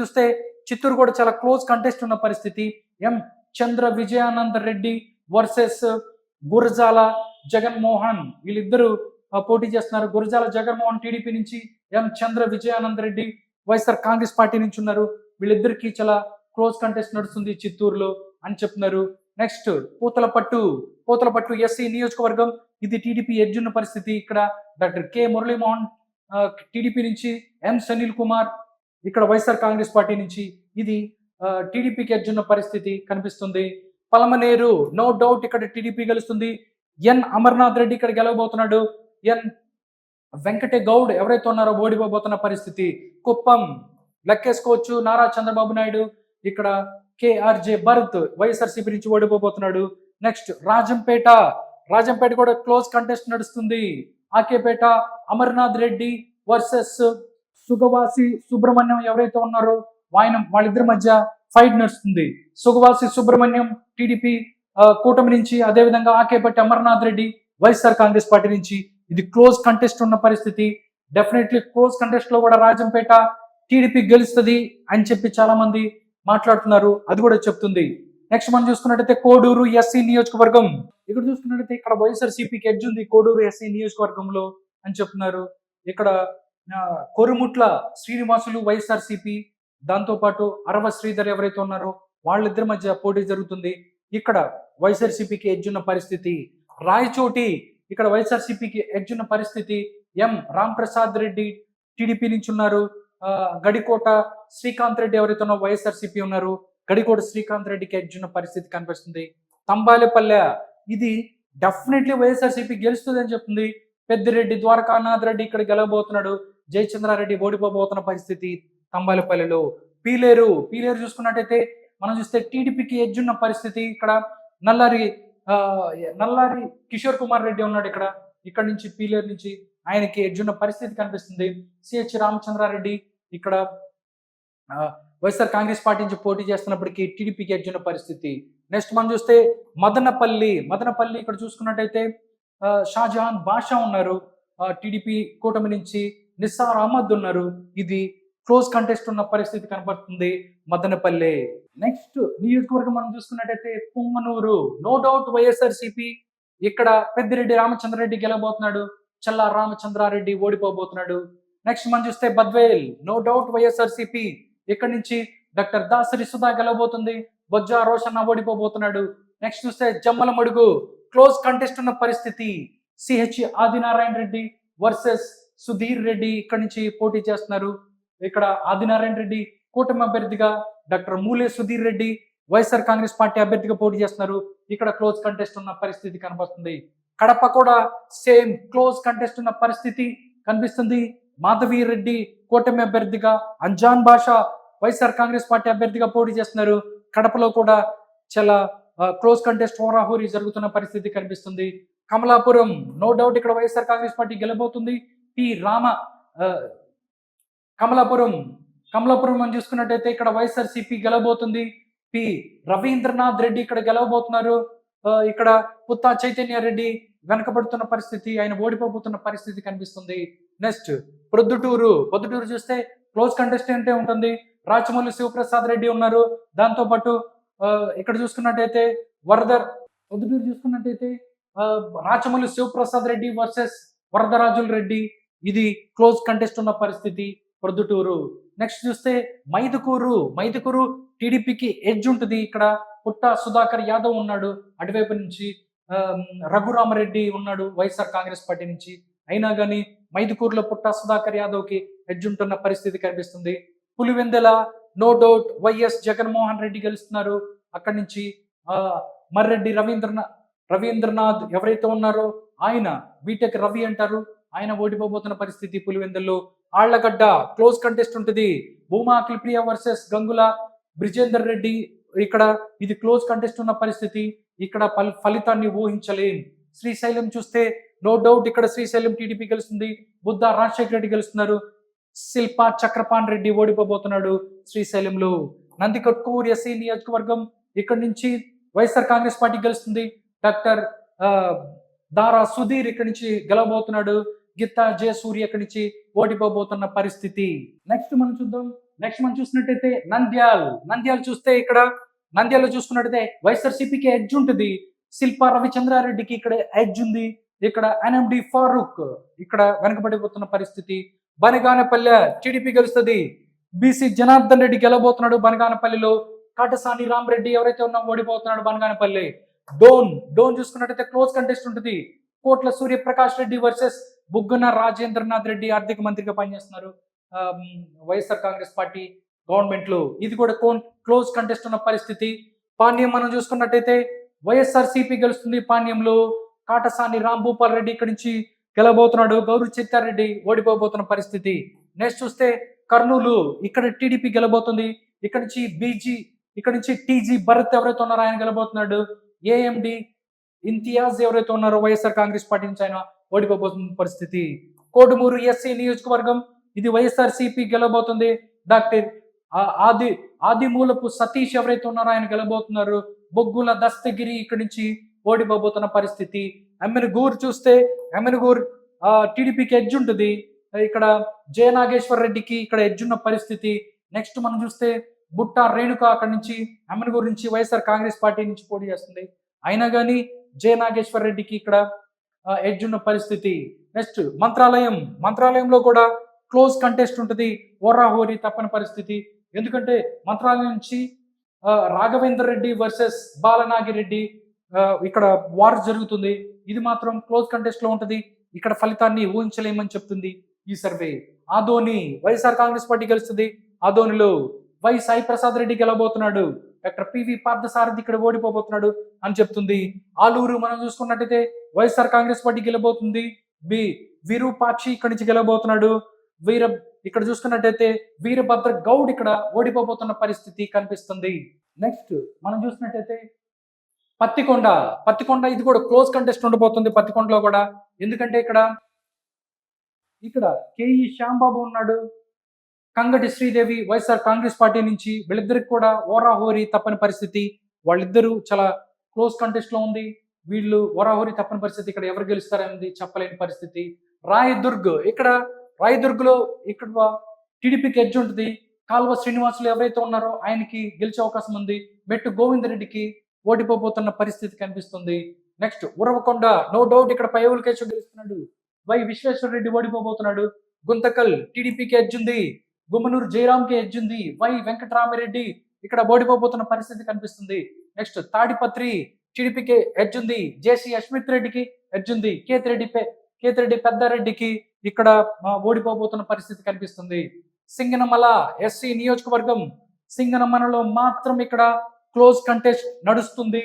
చూస్తే చిత్తూరు కూడా చాలా క్లోజ్ కంటెస్ట్ ఉన్న పరిస్థితి. ఎం చంద్ర విజయానంద రెడ్డి వర్సెస్ గురజాల జగన్మోహన్, వీళ్ళిద్దరూ పోటీ చేస్తున్నారు. గురజాల జగన్మోహన్ టీడీపీ నుంచి, ఎం చంద్ర విజయానంద రెడ్డి వైఎస్ఆర్ కాంగ్రెస్ పార్టీ నుంచి ఉన్నారు. వీళ్ళిద్దరికి చాలా క్లోజ్ కంటెస్ట్ నడుస్తుంది చిత్తూరులో అని చెప్తున్నారు. నెక్స్ట్ పూతలపట్టు ఎస్సీ నియోజకవర్గం, ఇది టీడీపీ ఎడ్జ్ ఉన్న పరిస్థితి. ఇక్కడ డాక్టర్ కె మురళీమోహన్ టీడీపీ నుంచి, ఎం సునీల్ కుమార్ ఇక్కడ వైఎస్ఆర్ కాంగ్రెస్ పార్టీ నుంచి, ఇది టీడీపీకి ఎడ్జ్ ఉన్న పరిస్థితి కనిపిస్తుంది. పలమనేరు నో డౌట్ ఇక్కడ టీడీపీ గెలుస్తుంది. ఎన్ అమర్నాథ్ రెడ్డి ఇక్కడ గెలవబోతున్నాడు. ఎన్ వెంకటే గౌడ్ ఎవరైతే ఉన్నారో ఓడిపోబోతున్న పరిస్థితి. కుప్పం లెక్కేసుకోవచ్చు నారా చంద్రబాబు నాయుడు, ఇక్కడ కేఆర్జే భరత్ వైఎస్ఆర్సీపీ నుంచి ఓడిపోబోతున్నాడు. నెక్స్ట్ రాజంపేట కూడా క్లోజ్ కంటెస్ట్ నడుస్తుంది. ఆకేపేట అమర్నాథ్ రెడ్డి వర్సెస్ సుగవాసి సుబ్రహ్మణ్యం ఎవరైతే ఉన్నారో వాళ్ళిద్దరి మధ్య ఫైట్ నడుస్తుంది. సుగవాసి సుబ్రహ్మణ్యం టీడీపీ కూటమి నుంచి, అదేవిధంగా ఆకేపట్టి అమర్నాథ్ రెడ్డి వైఎస్ఆర్ కాంగ్రెస్ పార్టీ నుంచి. ఇది క్లోజ్ కంటెస్ట్ ఉన్న పరిస్థితి. డెఫినెట్లీ క్లోజ్ కంటెస్ట్ లో కూడా రాజంపేట టీడీపీ గెలుస్తుంది అని చెప్పి చాలా మంది మాట్లాడుతున్నారు, అది కూడా చెప్తుంది. నెక్స్ట్ మనం చూసుకున్నట్టయితే కోడూరు ఎస్సీ నియోజకవర్గం, ఇక్కడ చూసుకున్నట్టయితే ఇక్కడ వైఎస్ఆర్సీపీకి ఎడ్జ్ ఉంది కోడూరు ఎస్సీ నియోజకవర్గంలో అని చెప్తున్నారు. ఇక్కడ కొరుముట్ల శ్రీనివాసులు వైఎస్ఆర్సీపీ, దాంతోపాటు అరవ శ్రీధర్ ఎవరైతే ఉన్నారో వాళ్ళిద్దరి మధ్య పోటీ జరుగుతుంది. ఇక్కడ వైఎస్ఆర్సీపీకి ఎడ్జ్ ఉన్న పరిస్థితి. రాయచోటి ఇక్కడ వైఎస్ఆర్సీపీకి ఎడ్జ్ ఉన్న పరిస్థితి. ఎం రామ్ ప్రసాద్ రెడ్డి టీడీపీ నుంచి ఉన్నారు. గడికోట శ్రీకాంత్ రెడ్డి ఎవరైతే ఉన్నారో వైఎస్ఆర్సీపీ ఉన్నారు. గడికోట శ్రీకాంత్ రెడ్డికి ఎడ్జ్ ఉన్న పరిస్థితి కనిపిస్తుంది. తంబాలపల్లె, ఇది డెఫినెట్లీ వైఎస్ఆర్సీపీ గెలుస్తుంది అని చెప్తుంది. పెద్దిరెడ్డి ద్వారకానాథ్ రెడ్డి ఇక్కడ గెలవబోతున్నాడు. జయచంద్రారెడ్డి ఓడిపోబోతున్న పరిస్థితి తంబాలపల్లెలో. పీలేరు చూసుకున్నట్టయితే మనం చూస్తే టీడీపీకి ఎడ్జ్ ఉన్న పరిస్థితి. ఇక్కడ నల్లారి కిషోర్ కుమార్ రెడ్డి ఉన్నాడు ఇక్కడ నుంచి పీలేరు నుంచి, ఆయనకి ఎడ్జ్ ఉన్న పరిస్థితి కనిపిస్తుంది. సిహెచ్ రామచంద్రారెడ్డి ఇక్కడ వైఎస్ఆర్ కాంగ్రెస్ పార్టీ నుంచి పోటీ చేస్తున్నప్పటికీ టీడీపీకి ఎడ్జ్ ఉన్న పరిస్థితి. నెక్స్ట్ మనం చూస్తే మదనపల్లి ఇక్కడ చూసుకున్నట్టయితే షాజహాన్ బాషా ఉన్నారు టీడీపీ కూటమి నుంచి, నిస్సార్ అహ్మద్ ఉన్నారు. ఇది క్లోజ్ కంటెస్ట్ ఉన్న పరిస్థితి కనబడుతుంది మదనపల్లి. నెక్స్ట్ నియోజకవర్గం మనం చూసుకున్నట్టయితే పుంగనూరు, నో డౌట్ వైఎస్ఆర్సీపీ, ఇక్కడ పెద్దిరెడ్డి రామచంద్రారెడ్డి గెలవబోతున్నాడు. చల్లా రామచంద్రారెడ్డి ఓడిపోబోతున్నాడు. నెక్స్ట్ మనం చూస్తే బద్వేల్, నో డౌట్ వైఎస్ఆర్సీపీ, ఇక్కడ నుంచి డాక్టర్ దాసరి సుధా గెలవబోతుంది. బొజ్జా రోషన్న ఓడిపోబోతున్నాడు. నెక్స్ట్ చూస్తే జమ్మలమడుగు, క్లోజ్ కంటెస్ట్ ఉన్న పరిస్థితి. సిహెచ్ ఆదినారాయణ రెడ్డి వర్సెస్ సుధీర్ రెడ్డి ఇక్కడ నుంచి పోటీ చేస్తున్నారు. ఇక్కడ ఆదినారాయణ రెడ్డి కూటమి అభ్యర్థిగా, డాక్టర్ మూలే సుధీర్ రెడ్డి వైఎస్ఆర్ కాంగ్రెస్ పార్టీ అభ్యర్థిగా పోటీ చేస్తున్నారు. ఇక్కడ క్లోజ్ కంటెస్ట్ ఉన్న పరిస్థితి కనబడుతుంది. కడప కూడా సేమ్ క్లోజ్ కంటెస్ట్ ఉన్న పరిస్థితి కనిపిస్తుంది. మాధవి రెడ్డి కూటమి అభ్యర్థిగా, అంజాన్ బాషా వైఎస్ఆర్ కాంగ్రెస్ పార్టీ అభ్యర్థిగా పోటీ చేస్తున్నారు. కడపలో కూడా చాలా క్లోజ్ కంటెస్ట్ హోరాహోరీ జరుగుతున్న పరిస్థితి కనిపిస్తుంది. కమలాపురం, నో డౌట్ ఇక్కడ వైఎస్ఆర్ కాంగ్రెస్ పార్టీ గెలబోతుంది. కమలాపురం మనం చూసుకున్నట్టయితే ఇక్కడ వైఎస్ఆర్సీపీ గెలవబోతుంది. పి రవీంద్రనాథ్ రెడ్డి ఇక్కడ గెలవబోతున్నారు. ఇక్కడ పుత్తా చైతన్య రెడ్డి వెనకబడుతున్న పరిస్థితి, ఆయన ఓడిపోబోతున్న పరిస్థితి కనిపిస్తుంది. నెక్స్ట్ ప్రొద్దుటూరు చూస్తే క్లోజ్ కంటెస్టెంట్ ఉంటుంది. రాచమల్లి శివప్రసాద్ రెడ్డి ఉన్నారు. దాంతోపాటు ఇక్కడ చూసుకున్నట్టయితే ప్రొద్దుటూరు చూసుకున్నట్టయితే రాచమల్లి శివప్రసాద్ రెడ్డి వర్సెస్ వరదరాజుల రెడ్డి, ఇది క్లోజ్ కంటెస్ట్ ఉన్న పరిస్థితి ప్రొద్దుటూరు. నెక్స్ట్ చూస్తే మైదుకూరు టీడీపీకి ఎడ్జ్ ఉంటుంది. ఇక్కడ పుట్ట సుధాకర్ యాదవ్ ఉన్నాడు అటువైపు నుంచి, రఘురామరెడ్డి ఉన్నాడు వైఎస్ఆర్ కాంగ్రెస్ పార్టీ నుంచి. అయినా కానీ మైదుకూరులో పుట్ట సుధాకర్ యాదవ్కి ఎడ్జ్ ఉంటున్న పరిస్థితి కనిపిస్తుంది. Pulivendula no doubt YS Jaganmohan Reddy గెలుస్తున్నారు. అక్కడి నుంచి మర్రెడ్డి రవీంద్రనాథ్ ఎవరైతే ఉన్నారో ఆయన బీటెక్ రవి అంటారు, ఆయన ఓడిపోబోతున్న పరిస్థితి పులివెందుల్లో. ఆళ్లగడ్డ క్లోజ్ కంటెస్ట్ ఉంటుంది. భూమా అఖిలప్రియ వర్సెస్ గంగుల బ్రిజేందర్ రెడ్డి, ఇక్కడ ఇది క్లోజ్ కంటెస్ట్ ఉన్న పరిస్థితి. ఇక్కడ ఫలితాన్ని ఊహించలేం. శ్రీశైలం చూస్తే నో డౌట్ ఇక్కడ శ్రీశైలం టీడీపీ గెలుస్తుంది. బుద్ధ రాజశేఖర రెడ్డి గెలుస్తున్నారు. శిల్పా చక్రపాణి రెడ్డి ఓడిపోబోతున్నాడు శ్రీశైలంలో. నందికొట్కూరు ఎస్సీ నియోజకవర్గం, ఇక్కడ నుంచి వైఎస్ఆర్ కాంగ్రెస్ పార్టీ గెలుస్తుంది. డాక్టర్ దారా సుధీర్ ఇక్కడి నుంచి గెలవబోతున్నాడు. గిత్తా జయసూర్య ఇక్కడి నుంచి ఓడిపోబోతున్న పరిస్థితి. నెక్స్ట్ మనం చూసినట్టయితే నంద్యాల చూస్తే ఇక్కడ నంద్యాల చూసుకున్నట్టయితే వైఎస్ఆర్సీపీకి ఎడ్జ్ ఉంటుంది. శిల్పా రవిచంద్రారెడ్డికి ఇక్కడ ఎడ్జ్ ఉంది. ఇక్కడ ఎన్ఎండి ఫారూక్ ఇక్కడ వెనకబడిపోతున్న పరిస్థితి. బనగానపల్లె టీడీపీ గెలుస్తుంది. బీసీ జనార్దన్ రెడ్డి గెలవబోతున్నాడు బనగానపల్లిలో. కాటసాని రామరెడ్డి ఎవరైతే ఉన్నా ఓడిపోతున్నాడు బనగానపల్లి. డోన్ చూసుకున్నట్టయితే క్లోజ్ కంటెస్ట్ ఉంటుంది. కోట్ల సూర్యప్రకాష్ రెడ్డి వర్సెస్ బుగ్గన రాజేంద్రనాథ్ రెడ్డి ఆర్థిక మంత్రిగా పనిచేస్తున్నారు వైఎస్ఆర్ కాంగ్రెస్ పార్టీ గవర్నమెంట్ లో. ఇది కూడా క్లోజ్ కంటెస్ట్ ఉన్న పరిస్థితి. పాణ్యం మనం చూసుకున్నట్టయితే వైఎస్ఆర్ సిపి గెలుస్తుంది. పాణ్యంలో కాటసాని రాంభూపాల్ రెడ్డి ఇక్కడి నుంచి గెలబోతున్నాడు. గౌరవ్ చిత్తారెడ్డి ఓడిపోబోతున్న పరిస్థితి. నెక్స్ట్ చూస్తే కర్నూలు, ఇక్కడ టీడీపీ గెలబోతుంది. ఇక్కడ నుంచి టీజీ భరత్ ఎవరైతే ఉన్నారో ఆయన గెలబోతున్నాడు. ఏఎండి ఇంతియాజ్ ఎవరైతే ఉన్నారో వైఎస్ఆర్ కాంగ్రెస్ పార్టీ నుంచి ఆయన ఓడిపోబోతున్న పరిస్థితి. కోడుమూరు ఎస్సీ నియోజకవర్గం, ఇది వైఎస్ఆర్ సిపి గెలబోతుంది. డాక్టర్ ఆదిమూలపు సతీష్ ఎవరైతే ఉన్నారో ఆయన గెలబోతున్నారు. బొగ్గుల దస్తగిరి ఇక్కడి నుంచి ఓడిపోబోతున్న పరిస్థితి. ఎమ్మెనుగూరు చూస్తే టీడీపీకి ఎడ్జ్ ఉంటుంది. ఇక్కడ జయనాగేశ్వర్ రెడ్డికి ఇక్కడ ఎడ్జ్ ఉన్న పరిస్థితి. నెక్స్ట్ మనం చూస్తే బుట్ట రేణుక అక్కడి నుంచి ఎమ్మెనుగూరు నుంచి వైఎస్ఆర్ కాంగ్రెస్ పార్టీ నుంచి పోటీ చేస్తుంది. అయినా కానీ జయనాగేశ్వర్ రెడ్డికి ఇక్కడ ఎడ్జ్ ఉన్న పరిస్థితి. నెక్స్ట్ మంత్రాలయంలో కూడా క్లోజ్ కంటెస్ట్ ఉంటుంది. ఓరాహోరీ తప్పని పరిస్థితి. ఎందుకంటే మంత్రాలయం నుంచి రాఘవేందర్ రెడ్డి వర్సెస్ బాలనాగిరెడ్డి ఇక్కడ వార్ జరుగుతుంది. ఇది మాత్రం క్లోజ్ కంటెస్ట్ లో ఉంటుంది. ఇక్కడ ఫలితాన్ని ఊహించలేమని చెప్తుంది ఈ survey. Adoni YSR Congress party గెలుస్తుంది. ఆదోనిలో వై సాయి ప్రసాద్ రెడ్డి గెలవబోతున్నాడు. డాక్టర్ పివి పార్థసారథి ఇక్కడ ఓడిపోబోతున్నాడు అని చెప్తుంది. ఆలూరు మనం చూసుకున్నట్టయితే వైఎస్ఆర్ కాంగ్రెస్ పార్టీ గెలబోతుంది. విరూపాక్షి ఇక్కడి నుంచి గెలవబోతున్నాడు. ఇక్కడ చూసుకున్నట్టయితే వీరభద్ర గౌడ్ ఇక్కడ ఓడిపోబోతున్న పరిస్థితి కనిపిస్తుంది. నెక్స్ట్ మనం చూసినట్టయితే పత్తికొండ ఇది కూడా క్లోజ్ కంటెస్ట్ ఉండబోతుంది. పత్తికొండలో కూడా ఎందుకంటే ఇక్కడ కేఈ శ్యాంబాబు ఉన్నాడు. కంగటి శ్రీదేవి వైఎస్ఆర్ కాంగ్రెస్ పార్టీ నుంచి. వీళ్ళిద్దరికి కూడా ఓరాహోరీ తప్పని పరిస్థితి. వాళ్ళిద్దరూ చాలా క్లోజ్ కంటెస్ట్ లో ఉంది. వీళ్ళు ఓరాహోరీ తప్పని పరిస్థితి. ఇక్కడ ఎవరు గెలుస్తారనేది చెప్పలేని పరిస్థితి. రాయదుర్గ్లో ఇక్కడ టీడీపీకి ఎడ్జ్ ఉంటుంది. కాల్వ శ్రీనివాసులు ఎవరైతే ఉన్నారో ఆయనకి గెలిచే అవకాశం ఉంది. మెట్టు గోవిందరెడ్డికి ఓడిపోబోతున్న పరిస్థితి కనిపిస్తుంది. నెక్స్ట్ ఉరవకొండ, నో డౌట్ ఇక్కడ పైవుల కేశవ్ గెలుస్తున్నాడు. వై విశ్వేశ్వర రెడ్డి ఓడిపోబోతున్నాడు. గుంతకల్ టీడీపీకి ఎడ్జ్ ఉంది. గుమ్మనూరు జయరాంకి ఎడ్జ్ ఉంది. వై వెంకటరామిరెడ్డి ఇక్కడ ఓడిపోబోతున్న పరిస్థితి కనిపిస్తుంది. నెక్స్ట్ తాడిపత్రి టీడీపీకి ఎడ్జ్ ఉంది. జేసీ అశ్మిత్ రెడ్డికి ఎడ్జ్ ఉంది. కేతిరెడ్డి పెద్దారెడ్డికి ఇక్కడ ఓడిపోబోతున్న పరిస్థితి కనిపిస్తుంది. సింగనమల ఎస్సీ నియోజకవర్గం, సింగనమలలో మాత్రం ఇక్కడ క్లోజ్ కంటెస్ట్ నడుస్తుంది.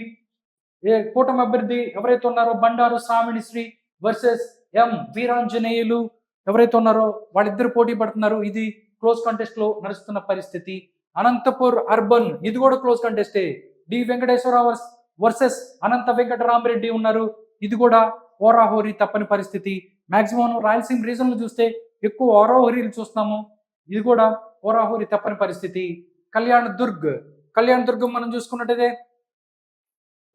కూటమి అభ్యర్థి ఎవరైతే ఉన్నారో బండారు శ్రావణిశ్రీ వర్సెస్ ఎం వీరాంజనేయులు ఎవరైతే ఉన్నారో వాళ్ళిద్దరు పోటీ పడుతున్నారు. ఇది క్లోజ్ కంటెస్ట్ లో నడుస్తున్న పరిస్థితి. అనంతపూర్ అర్బన్, ఇది కూడా క్లోజ్ కంటెస్టే. డి వెంకటేశ్వరరావు వర్సెస్ అనంత వెంకటరామరెడ్డి ఉన్నారు. ఇది కూడా ఓరాహోరీ తప్పని పరిస్థితి. మాక్సిమం రాయలసీమ రీజన్ లో చూస్తే ఎక్కువ ఓరాహోరీలు చూస్తున్నాము. ఇది కూడా ఓరాహోరీ తప్పని పరిస్థితి. కళ్యాణ్ దుర్గ్ మనం చూసుకున్నట్టయితే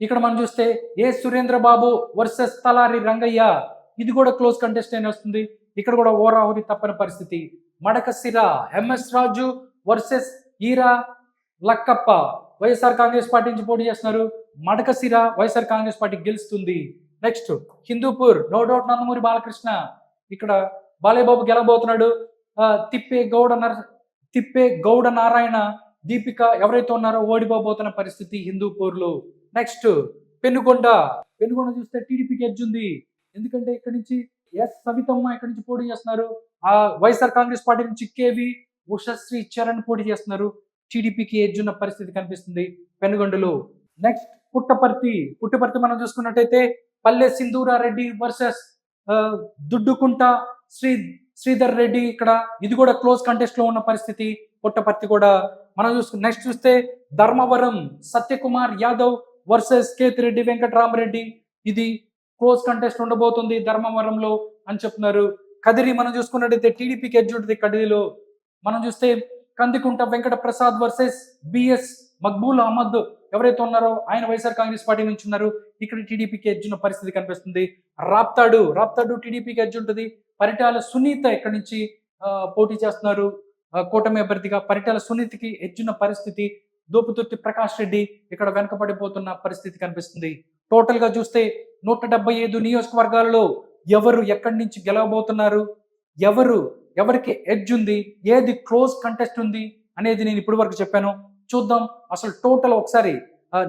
ఇక్కడ మనం చూస్తే ఏ సురేంద్ర బాబు వర్సెస్ తలారి రంగయ్య, ఇది కూడా క్లోజ్ కంటెస్ట్ అయిన వస్తుంది. ఇక్కడ కూడా ఓరాహోరీ తప్పని పరిస్థితి. మడకసిర ఎంఎస్ రాజు వర్సెస్ ఈరా లక్కప్ప వైఎస్ఆర్ కాంగ్రెస్ పార్టీ నుంచి పోటీ చేస్తున్నారు. మడకసిర వైఎస్ఆర్ కాంగ్రెస్ పార్టీ గెలుస్తుంది. Next Hindupur, no doubt Nandamuri Balakrishna, ఇక్కడ బాలేబాబు గెలబోతున్నాడు. తిప్పే గౌడ నారాయణ దీపిక ఎవరైతే ఉన్నారో ఓడిపోబోతున్న పరిస్థితి హిందూపూర్లో. నెక్స్ట్ పెనుగొండ. పెనుగొండ చూస్తే టీడీపీకి ఎడ్జ్ ఉంది. ఎందుకంటే ఇక్కడ నుంచి సవితమ్మ ఇక్కడ నుంచి పోటీ చేస్తున్నారు. ఆ వైఎస్ఆర్ కాంగ్రెస్ పార్టీ నుంచి కేవి ఉషశ్రీ చరణ్ పోటీ చేస్తున్నారు. టీడీపీకి ఎడ్జ్ ఉన్న పరిస్థితి కనిపిస్తుంది పెనుగొండలో. నెక్స్ట్ పుట్టపర్తి మనం చూసుకున్నట్టయితే పల్లె సింధూరారెడ్డి వర్సెస్ దుడ్డుకుంట శ్రీధర్ రెడ్డి. ఇక్కడ ఇది కూడా క్లోజ్ కంటెస్ట్ లో ఉన్న పరిస్థితి. పుట్టపర్తి కూడా మనం నెక్స్ట్ చూస్తే ధర్మవరం సత్యకుమార్ యాదవ్ వర్సెస్ కేతిరెడ్డి వెంకటరామరెడ్డి. ఇది క్లోజ్ కంటెస్ట్ ఉండబోతుంది ధర్మవరంలో అని చెప్తున్నారు. కదిరి మనం చూసుకున్నట్టయితే టీడీపీకి ఎడ్జ్ ఉంటుంది. కదిరిలో మనం చూస్తే కందికుంట వెంకట ప్రసాద్ వర్సెస్ బిఎస్ మక్బూల్ అహ్మద్ ఎవరైతే ఉన్నారో ఆయన వైఎస్ఆర్ కాంగ్రెస్ పార్టీ నుంచి ఉన్నారు. ఇక్కడ టీడీపీకి ఎడ్జ్ ఉన్న పరిస్థితి కనిపిస్తుంది. రాప్తాడు టీడీపీకి ఎడ్జ్ ఉంటుంది. పరిటాల సునీత ఇక్కడ నుంచి పోటీ చేస్తున్నారు కూటమి అభ్యర్థిగా. పరిటాల సునీతకి ఎడ్జ్ ఉన్న పరిస్థితి. దోపుతుర్తి ప్రకాష్ రెడ్డి ఇక్కడ వెనకబడిపోతున్న పరిస్థితి కనిపిస్తుంది. టోటల్ గా చూస్తే 175 నియోజకవర్గాలలో ఎవరు ఎక్కడి నుంచి గెలవబోతున్నారు, ఎవరికి ఎడ్జ్ ఉంది, ఏది క్లోజ్ కంటెస్ట్ ఉంది అనేది నేను ఇప్పటి వరకు చెప్పాను. చూద్దాం అసలు టోటల్ ఒకసారి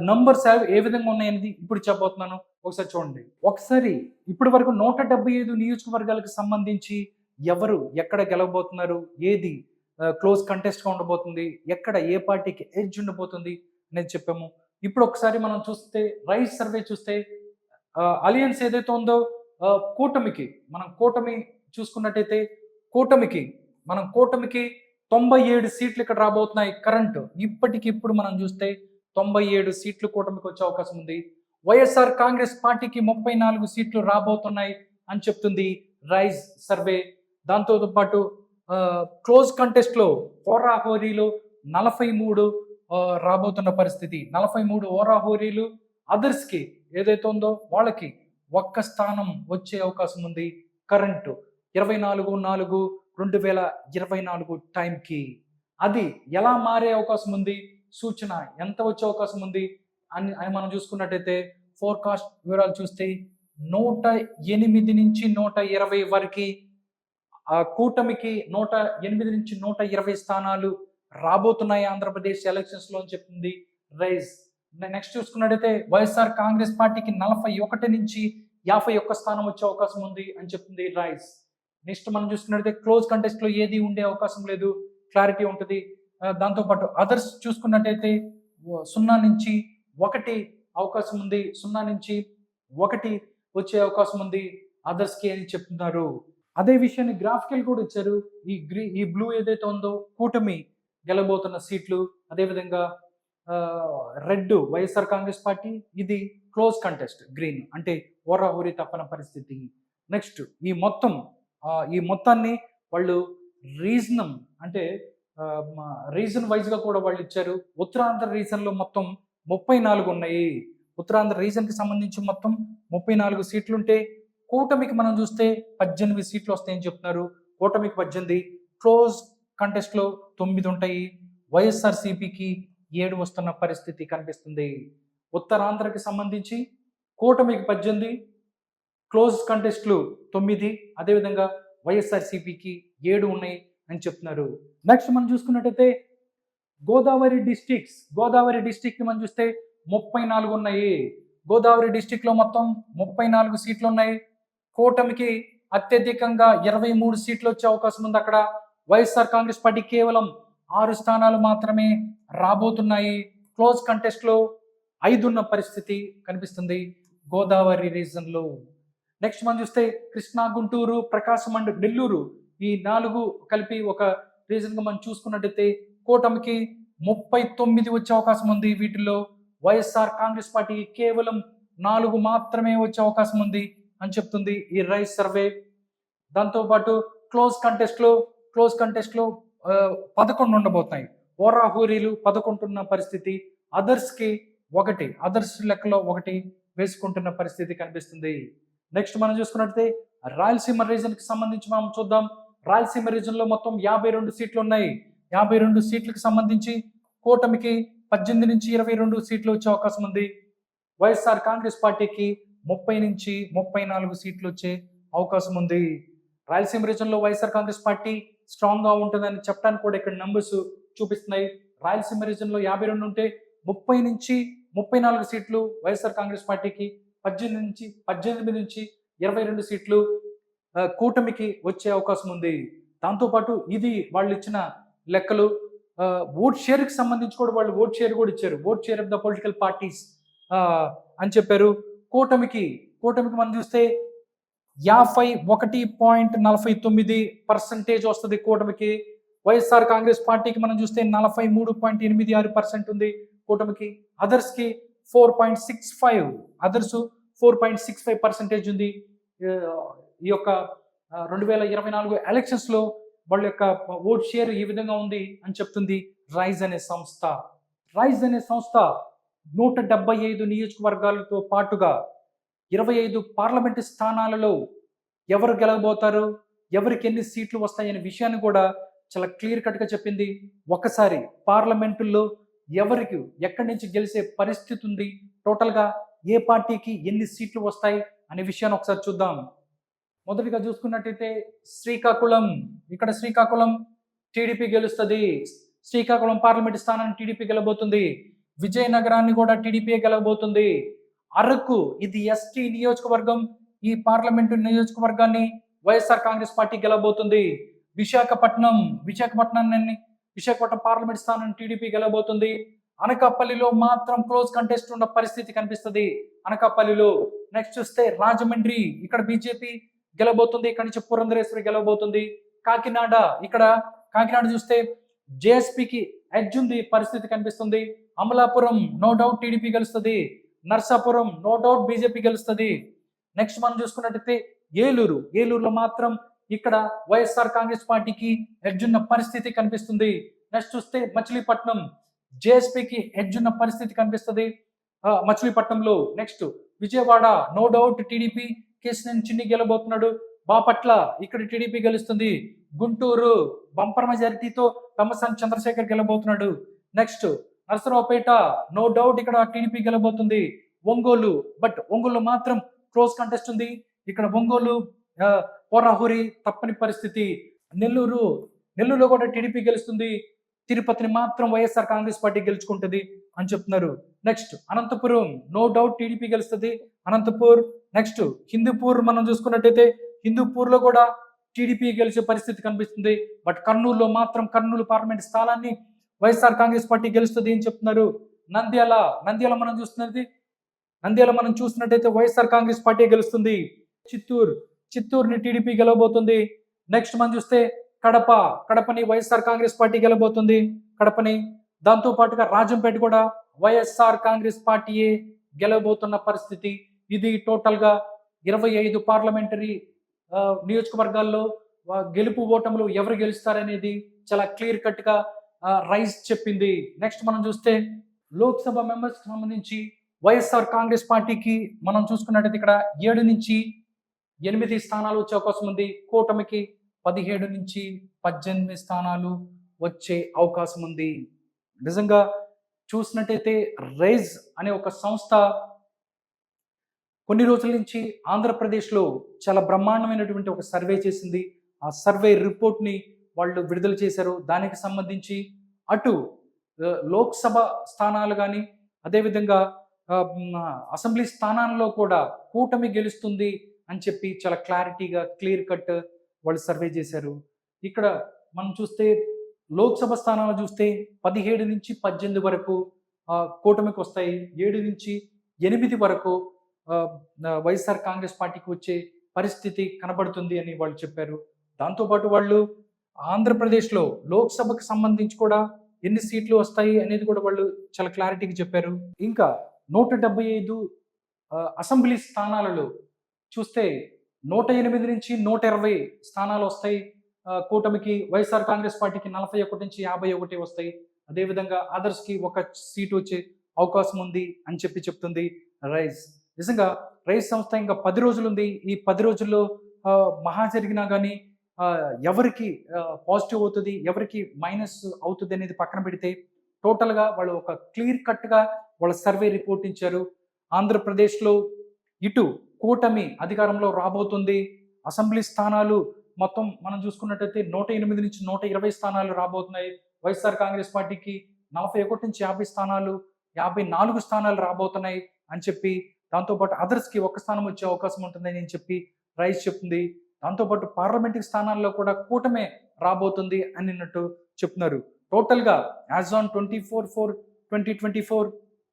నంబర్స్ ఏ విధంగా ఉన్నాయనేది ఇప్పుడు చెప్పబోతున్నాను. ఒకసారి చూడండి. ఒకసారి ఇప్పటి వరకు 175 నియోజకవర్గాలకు సంబంధించి ఎవరు ఎక్కడ గెలవబోతున్నారు, ఏది క్లోజ్ కంటెస్ట్ గా ఉండబోతుంది, ఎక్కడ ఏ పార్టీకి ఎడ్జ్ ఉండబోతుంది అనేది చెప్పాము. ఇప్పుడు ఒకసారి మనం చూస్తే రైస్ సర్వే చూస్తే అలియన్స్ ఏదైతే ఉందో కూటమి చూసుకున్నట్టయితే కూటమికి 97 సీట్లు ఇక్కడ రాబోతున్నాయి. కరెంట్ ఇప్పటికిప్పుడు మనం చూస్తే 97 సీట్లు కూటమికి వచ్చే అవకాశం ఉంది. వైఎస్ఆర్ కాంగ్రెస్ పార్టీకి 34 సీట్లు రాబోతున్నాయి అని చెప్తుంది రైజ్ సర్వే. దాంతో పాటు క్లోజ్ కంటెస్ట్ లో హోరాహోరీలో 43 రాబోతున్న పరిస్థితి. 43 హోరాహోరీలు. అదర్స్ కి ఏదైతే ఉందో వాళ్ళకి ఒక్క స్థానం వచ్చే అవకాశం ఉంది. కరెంటు 24/4/2024 టైంకి. అది ఎలా మారే అవకాశం ఉంది, సూచన ఎంత వచ్చే అవకాశం ఉంది అని మనం చూసుకున్నట్టయితే ఫోర్కాస్ట్ వివరాలు చూస్తే 108 నుంచి 120 వరకు కూటమికి 108 నుంచి 120 స్థానాలు రాబోతున్నాయి ఆంధ్రప్రదేశ్ ఎలక్షన్స్ లో అని చెప్తుంది రైజ్. నెక్స్ట్ చూసుకున్నట్టయితే వైఎస్ఆర్ కాంగ్రెస్ పార్టీకి 41 నుంచి 51 స్థానం వచ్చే అవకాశం ఉంది అని చెప్తుంది రైజ్. నెక్స్ట్ మనం చూసుకున్నట్టయితే క్లోజ్ కంటెస్ట్ లో ఏది ఉండే అవకాశం లేదు, క్లారిటీ ఉంటుంది. దాంతోపాటు అదర్స్ చూసుకున్నట్టయితే 0 నుంచి 1 అవకాశం ఉంది, 0 నుంచి 1 వచ్చే అవకాశం ఉంది అదర్స్ కి అని చెప్తున్నారు. అదే విషయాన్ని గ్రాఫికల్ కూడా ఇచ్చారు. ఈ బ్లూ ఏదైతే ఉందో కూటమి గెలబోతున్న సీట్లు, అదేవిధంగా రెడ్ వైఎస్ఆర్ కాంగ్రెస్ పార్టీ, ఇది క్లోజ్ కంటెస్ట్ గ్రీన్ అంటే ఓరాహోరీ తప్పన పరిస్థితి. నెక్స్ట్ ఈ మొత్తాన్ని వాళ్ళు రీజన్ వైజ్ గా కూడా వాళ్ళు ఇచ్చారు. ఉత్తరాంధ్ర రీజన్ లో మొత్తం 34 ఉన్నాయి. ఉత్తరాంధ్ర రీజన్ కి సంబంధించి మొత్తం 34 సీట్లు ఉంటే కూటమికి మనం చూస్తే 18 సీట్లు వస్తాయని చెప్తున్నారు. కూటమికి 18, క్లోజ్ కంటెస్ట్ లో 9 ఉంటాయి. వైఎస్ఆర్ సిపికి 7 వస్తున్న పరిస్థితి కనిపిస్తుంది. ఉత్తరాంధ్రకి సంబంధించి కూటమికి 18, క్లోజ్ కంటెస్ట్లు 9, అదేవిధంగా వైఎస్ఆర్ సిపికి 7 ఉన్నాయి అని చెప్తున్నారు. నెక్స్ట్ మనం చూసుకున్నట్టయితే గోదావరి డిస్టిక్ మనం చూస్తే 34 ఉన్నాయి. గోదావరి డిస్టిక్ లో మొత్తం 34 సీట్లు ఉన్నాయి. కూటమికి అత్యధికంగా 23 సీట్లు వచ్చే అవకాశం ఉంది. అక్కడ వైఎస్ఆర్ కాంగ్రెస్ పార్టీ కేవలం 6 స్థానాలు మాత్రమే రాబోతున్నాయి. క్లోజ్ కంటెస్ట్ లో 5 ఉన్న పరిస్థితి కనిపిస్తుంది గోదావరి రీజన్ లో. నెక్స్ట్ మనం చూస్తే కృష్ణా, గుంటూరు, ప్రకాశం అండ్ నెల్లూరు, ఈ 4 కలిపి ఒక రీజన్ గా మనం చూసుకున్నట్టయితే కూటమికి 39 వచ్చే అవకాశం ఉంది. వీటిల్లో వైఎస్ఆర్ కాంగ్రెస్ పార్టీకి కేవలం 4 మాత్రమే వచ్చే అవకాశం ఉంది అని చెప్తుంది ఈ రైస్ సర్వే. దాంతోపాటు క్లోజ్ కంటెస్ట్ లో 11 ఉండబోతున్నాయి. ఓరాహోరీలు 11 ఉన్న పరిస్థితి. అదర్స్ లెక్కలో 1 వేసుకుంటున్న పరిస్థితి కనిపిస్తుంది. నెక్స్ట్ మనం చూసుకున్నట్లయితే రాయలసీమ రీజన్ కి సంబంధించి మనం చూద్దాం. రాయలసీమ రీజన్ లో మొత్తం 52 సీట్లు ఉన్నాయి. 52 సీట్లకు సంబంధించి కూటమికి 18 నుంచి 22 సీట్లు వచ్చే అవకాశం ఉంది. వైఎస్ఆర్ కాంగ్రెస్ పార్టీకి 30 నుంచి 34 సీట్లు వచ్చే అవకాశం ఉంది. రాయలసీమ రీజన్ లో వైఎస్ఆర్ కాంగ్రెస్ పార్టీ స్ట్రాంగ్ గా ఉంటుందని చెప్పడానికి కూడా ఇక్కడ నంబర్స్ చూపిస్తున్నాయి. రాయలసీమ రీజన్ లో 52 ఉంటే 30 నుంచి 34 సీట్లు వైఎస్ఆర్ కాంగ్రెస్ పార్టీకి, 18 నుంచి 22 సీట్లు కూటమికి వచ్చే అవకాశం ఉంది. దాంతోపాటు ఇది వాళ్ళు ఇచ్చిన లెక్కలు. ఓట్ షేర్కి సంబంధించి కూడా వాళ్ళు ఓట్ షేర్ కూడా ఇచ్చారు. Vote share of the political parties అని చెప్పారు. కూటమికి మనం చూస్తే 51.49% వస్తుంది కూటమికి. వైఎస్ఆర్ కాంగ్రెస్ పార్టీకి మనం చూస్తే 43.86% ఉంది కూటమికి. అదర్స్కి 4.65, అదర్స్ 4.65% ఉంది. ఈ యొక్క 2024 ఎలక్షన్స్ లో వాళ్ళ యొక్క ఓట్ షేర్ ఈ విధంగా ఉంది అని చెప్తుంది రైజ్ అనే సంస్థ. 175 నియోజకవర్గాలతో పాటుగా 25 పార్లమెంటు స్థానాలలో ఎవరు గెలవబోతారు, ఎవరికి ఎన్ని సీట్లు వస్తాయనే విషయాన్ని కూడా చాలా క్లియర్ కట్గా చెప్పింది. ఒకసారి పార్లమెంటుల్లో ఎవరికి ఎక్కడి నుంచి గెలిచే పరిస్థితి ఉంది, టోటల్గా ఏ పార్టీకి ఎన్ని సీట్లు వస్తాయి అనే విషయాన్ని ఒకసారి చూద్దాం. మొదటిగా చూసుకున్నట్టయితే శ్రీకాకుళం. ఇక్కడ శ్రీకాకుళం టీడీపీ గెలుస్తుంది. శ్రీకాకుళం పార్లమెంట్ స్థానాన్ని టీడీపీ గెలబోతుంది. విజయనగరాన్ని కూడా టీడీపీ గెలవబోతుంది. అరకు, ఇది ఎస్టీ నియోజకవర్గం. ఈ పార్లమెంటు నియోజకవర్గాన్ని వైఎస్ఆర్ కాంగ్రెస్ పార్టీ గెలవబోతుంది. విశాఖపట్నం పార్లమెంట్ స్థానాన్ని టీడీపీ గెలవబోతుంది. అనకాపల్లిలో మాత్రం క్లోజ్ కంటెస్ట్ ఉన్న పరిస్థితి కనిపిస్తుంది అనకాపల్లిలో. నెక్స్ట్ చూస్తే రాజమండ్రి, ఇక్కడ బీజేపీ గెలవబోతుంది. ఇక్కడ నుంచి పురంధరేశ్వరి గెలవబోతుంది. కాకినాడ చూస్తే జేఎస్పీకి ఎడ్జ్ ఉంది పరిస్థితి కనిపిస్తుంది. అమలాపురం నో డౌట్ టీడీపీ గెలుస్తుంది. నర్సాపురం నో డౌట్ బీజేపీ గెలుస్తుంది. నెక్స్ట్ మనం చూసుకున్నట్టయితే ఏలూరులో మాత్రం ఇక్కడ వైఎస్ఆర్ కాంగ్రెస్ పార్టీకి ఎడ్జ్ ఉన్న పరిస్థితి కనిపిస్తుంది. నెక్స్ట్ చూస్తే మచిలీపట్నం జేఎస్పీకి ఎడ్జ్ ఉన్న పరిస్థితి కనిపిస్తుంది మచిలీపట్నంలో. Next Vijayawada no doubt TDP Kesineni Chinni గెలబోతున్నాడు. బాపట్ల ఇక్కడ టీడీపీ గెలుస్తుంది. గుంటూరు బంపర్ మెజారిటీతో తమ్మసాని చంద్రశేఖర్ గెలబోతున్నాడు. నెక్స్ట్ నరసరావుపేట నో డౌట్ ఇక్కడ టీడీపీ గెలబోతుంది. ఒంగోలు మాత్రం క్లోజ్ కంటెస్ట్ ఉంది. ఇక్కడ ఒంగోలు పోరాహురి తప్పని పరిస్థితి. నెల్లూరులో కూడా టీడీపీ గెలుస్తుంది. తిరుపతిని మాత్రం వైఎస్ఆర్ కాంగ్రెస్ పార్టీ గెలుచుకుంటుంది అని చెప్తున్నారు. Next Anantapuram no doubt TDP గెలుస్తుంది అనంతపూర్. నెక్స్ట్ హిందూపూర్ మనం చూసుకున్నట్టయితే హిందూపూర్లో కూడా టీడీపీ గెలిచే పరిస్థితి కనిపిస్తుంది. బట్ కర్నూలులో మాత్రం కర్నూలు పార్లమెంట్ స్థానాన్ని వైఎస్ఆర్ కాంగ్రెస్ పార్టీ గెలుస్తుంది అని చెప్తున్నారు. నంద్యాల మనం చూసినట్టయితే వైఎస్ఆర్ కాంగ్రెస్ పార్టీ గెలుస్తుంది. చిత్తూరుని టీడీపీ గెలవబోతుంది. నెక్స్ట్ మనం చూస్తే కడపని వైఎస్ఆర్ కాంగ్రెస్ పార్టీ గెలవబోతుంది. దాంతో పాటుగా రాజంపేట కూడా వైఎస్ఆర్ కాంగ్రెస్ పార్టీయే గెలవబోతున్న పరిస్థితి. ఇది టోటల్ గా 25 పార్లమెంటరీ నియోజకవర్గాల్లో గెలుపు ఓటములు ఎవరు గెలుస్తారనేది చాలా క్లియర్ కట్ గా రైజ్ చెప్పింది. నెక్స్ట్ మనం చూస్తే లోక్సభ మెంబర్స్ కి సంబంధించి వైఎస్ఆర్ కాంగ్రెస్ పార్టీకి మనం చూసుకున్నట్టయితే ఇక్కడ 7 నుంచి 8 స్థానాలు వచ్చే అవకాశం ఉంది. కూటమికి 17 నుంచి 18 స్థానాలు వచ్చే అవకాశం ఉంది. నిజంగా చూసినట్టయితే రైజ్ అనే ఒక సంస్థ కొన్ని రోజుల నుంచి ఆంధ్రప్రదేశ్లో చాలా బ్రహ్మాండమైనటువంటి ఒక సర్వే చేసింది. ఆ సర్వే రిపోర్ట్ని వాళ్ళు విడుదల చేశారు. దానికి సంబంధించి అటు లోక్సభ స్థానాలు కానీ అదేవిధంగా అసెంబ్లీ స్థానాల్లో కూడా కూటమి గెలుస్తుంది అని చెప్పి చాలా క్లారిటీగా క్లియర్ కట్ వాళ్ళు సర్వే చేశారు. ఇక్కడ మనం చూస్తే లోక్సభ స్థానాలు చూస్తే 17 నుంచి 18 వరకు కూటమికి వస్తాయి. 7 నుంచి 8 వరకు వైఎస్ఆర్ కాంగ్రెస్ పార్టీకి వచ్చే పరిస్థితి కనబడుతుంది అని వాళ్ళు చెప్పారు. దాంతోపాటు వాళ్ళు ఆంధ్రప్రదేశ్లో లోక్సభకు సంబంధించి కూడా ఎన్ని సీట్లు వస్తాయి అనేది కూడా వాళ్ళు చాలా క్లారిటీగా చెప్పారు. ఇంకా 175 అసెంబ్లీ స్థానాలలో చూస్తే 108 నుంచి 120 స్థానాలు వస్తాయి కూటమికి. వైఎస్ఆర్ కాంగ్రెస్ పార్టీకి 41 నుంచి 51 వస్తాయి. అదేవిధంగా అదర్స్కి 1 సీటు వచ్చే అవకాశం ఉంది అని చెప్తుంది రైజ్. నిజంగా రైజ్ సంస్థ ఇంకా 10 రోజులు ఉంది. ఈ 10 రోజుల్లో మహా జరిగినా కానీ ఎవరికి పాజిటివ్ అవుతుంది, ఎవరికి మైనస్ అవుతుంది అనేది పక్కన పెడితే టోటల్గా వాళ్ళు ఒక క్లియర్ కట్గా వాళ్ళ సర్వే రిపోర్ట్ ఇచ్చారు. ఆంధ్రప్రదేశ్లో ఇటు కూటమి అధికారంలో రాబోతుంది. అసెంబ్లీ స్థానాలు మొత్తం మనం చూసుకున్నట్టయితే 108 నుంచి 120 స్థానాలు రాబోతున్నాయి. వైఎస్ఆర్ కాంగ్రెస్ పార్టీకి 41 నుంచి 50 స్థానాలు, 54 స్థానాలు రాబోతున్నాయి అని చెప్పి, దాంతోపాటు అదర్స్‌కి 1 స్థానం వచ్చే అవకాశం ఉంటుందని చెప్పి రైస్ చెప్తుంది. దాంతోపాటు పార్లమెంటరీ స్థానాల్లో కూడా కూటమే రాబోతుంది అన్నట్టు చెప్తున్నారు. టోటల్‌గా యాజ్ ఆన్ 24/4/2024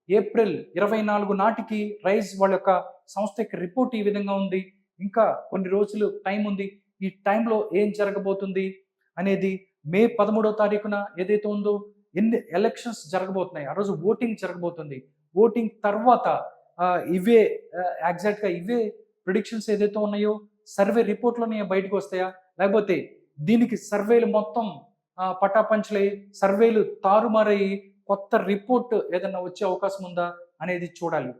ఏప్రిల్ 24 నాటికి రైస్ వాళ్ళ యొక్క సంస్థ యొక్క రిపోర్ట్ ఈ విధంగా ఉంది. ఇంకా కొన్ని రోజులు టైం ఉంది. ఈ టైంలో ఏం జరగబోతుంది అనేది మే 13వ తారీఖున ఏదైతే ఉందో ఎన్ని ఎలక్షన్స్ జరగబోతున్నాయి. ఆ రోజు ఓటింగ్ జరగబోతుంది. ఓటింగ్ తర్వాత ఇవే ఎగ్జాక్ట్‌గా ఇవే ప్రిడిక్షన్స్ ఏదైతే ఉన్నాయో సర్వే రిపోర్ట్‌లోనే బయటకు వస్తాయా? లేకపోతే దీనికి సర్వేలు మొత్తం పటాపంచలై సర్వేలు తారుమారయ్యి కొత్త రిపోర్ట్ ఏదన్నా వచ్చే అవకాశం ఉందా అనేది చూడాలి.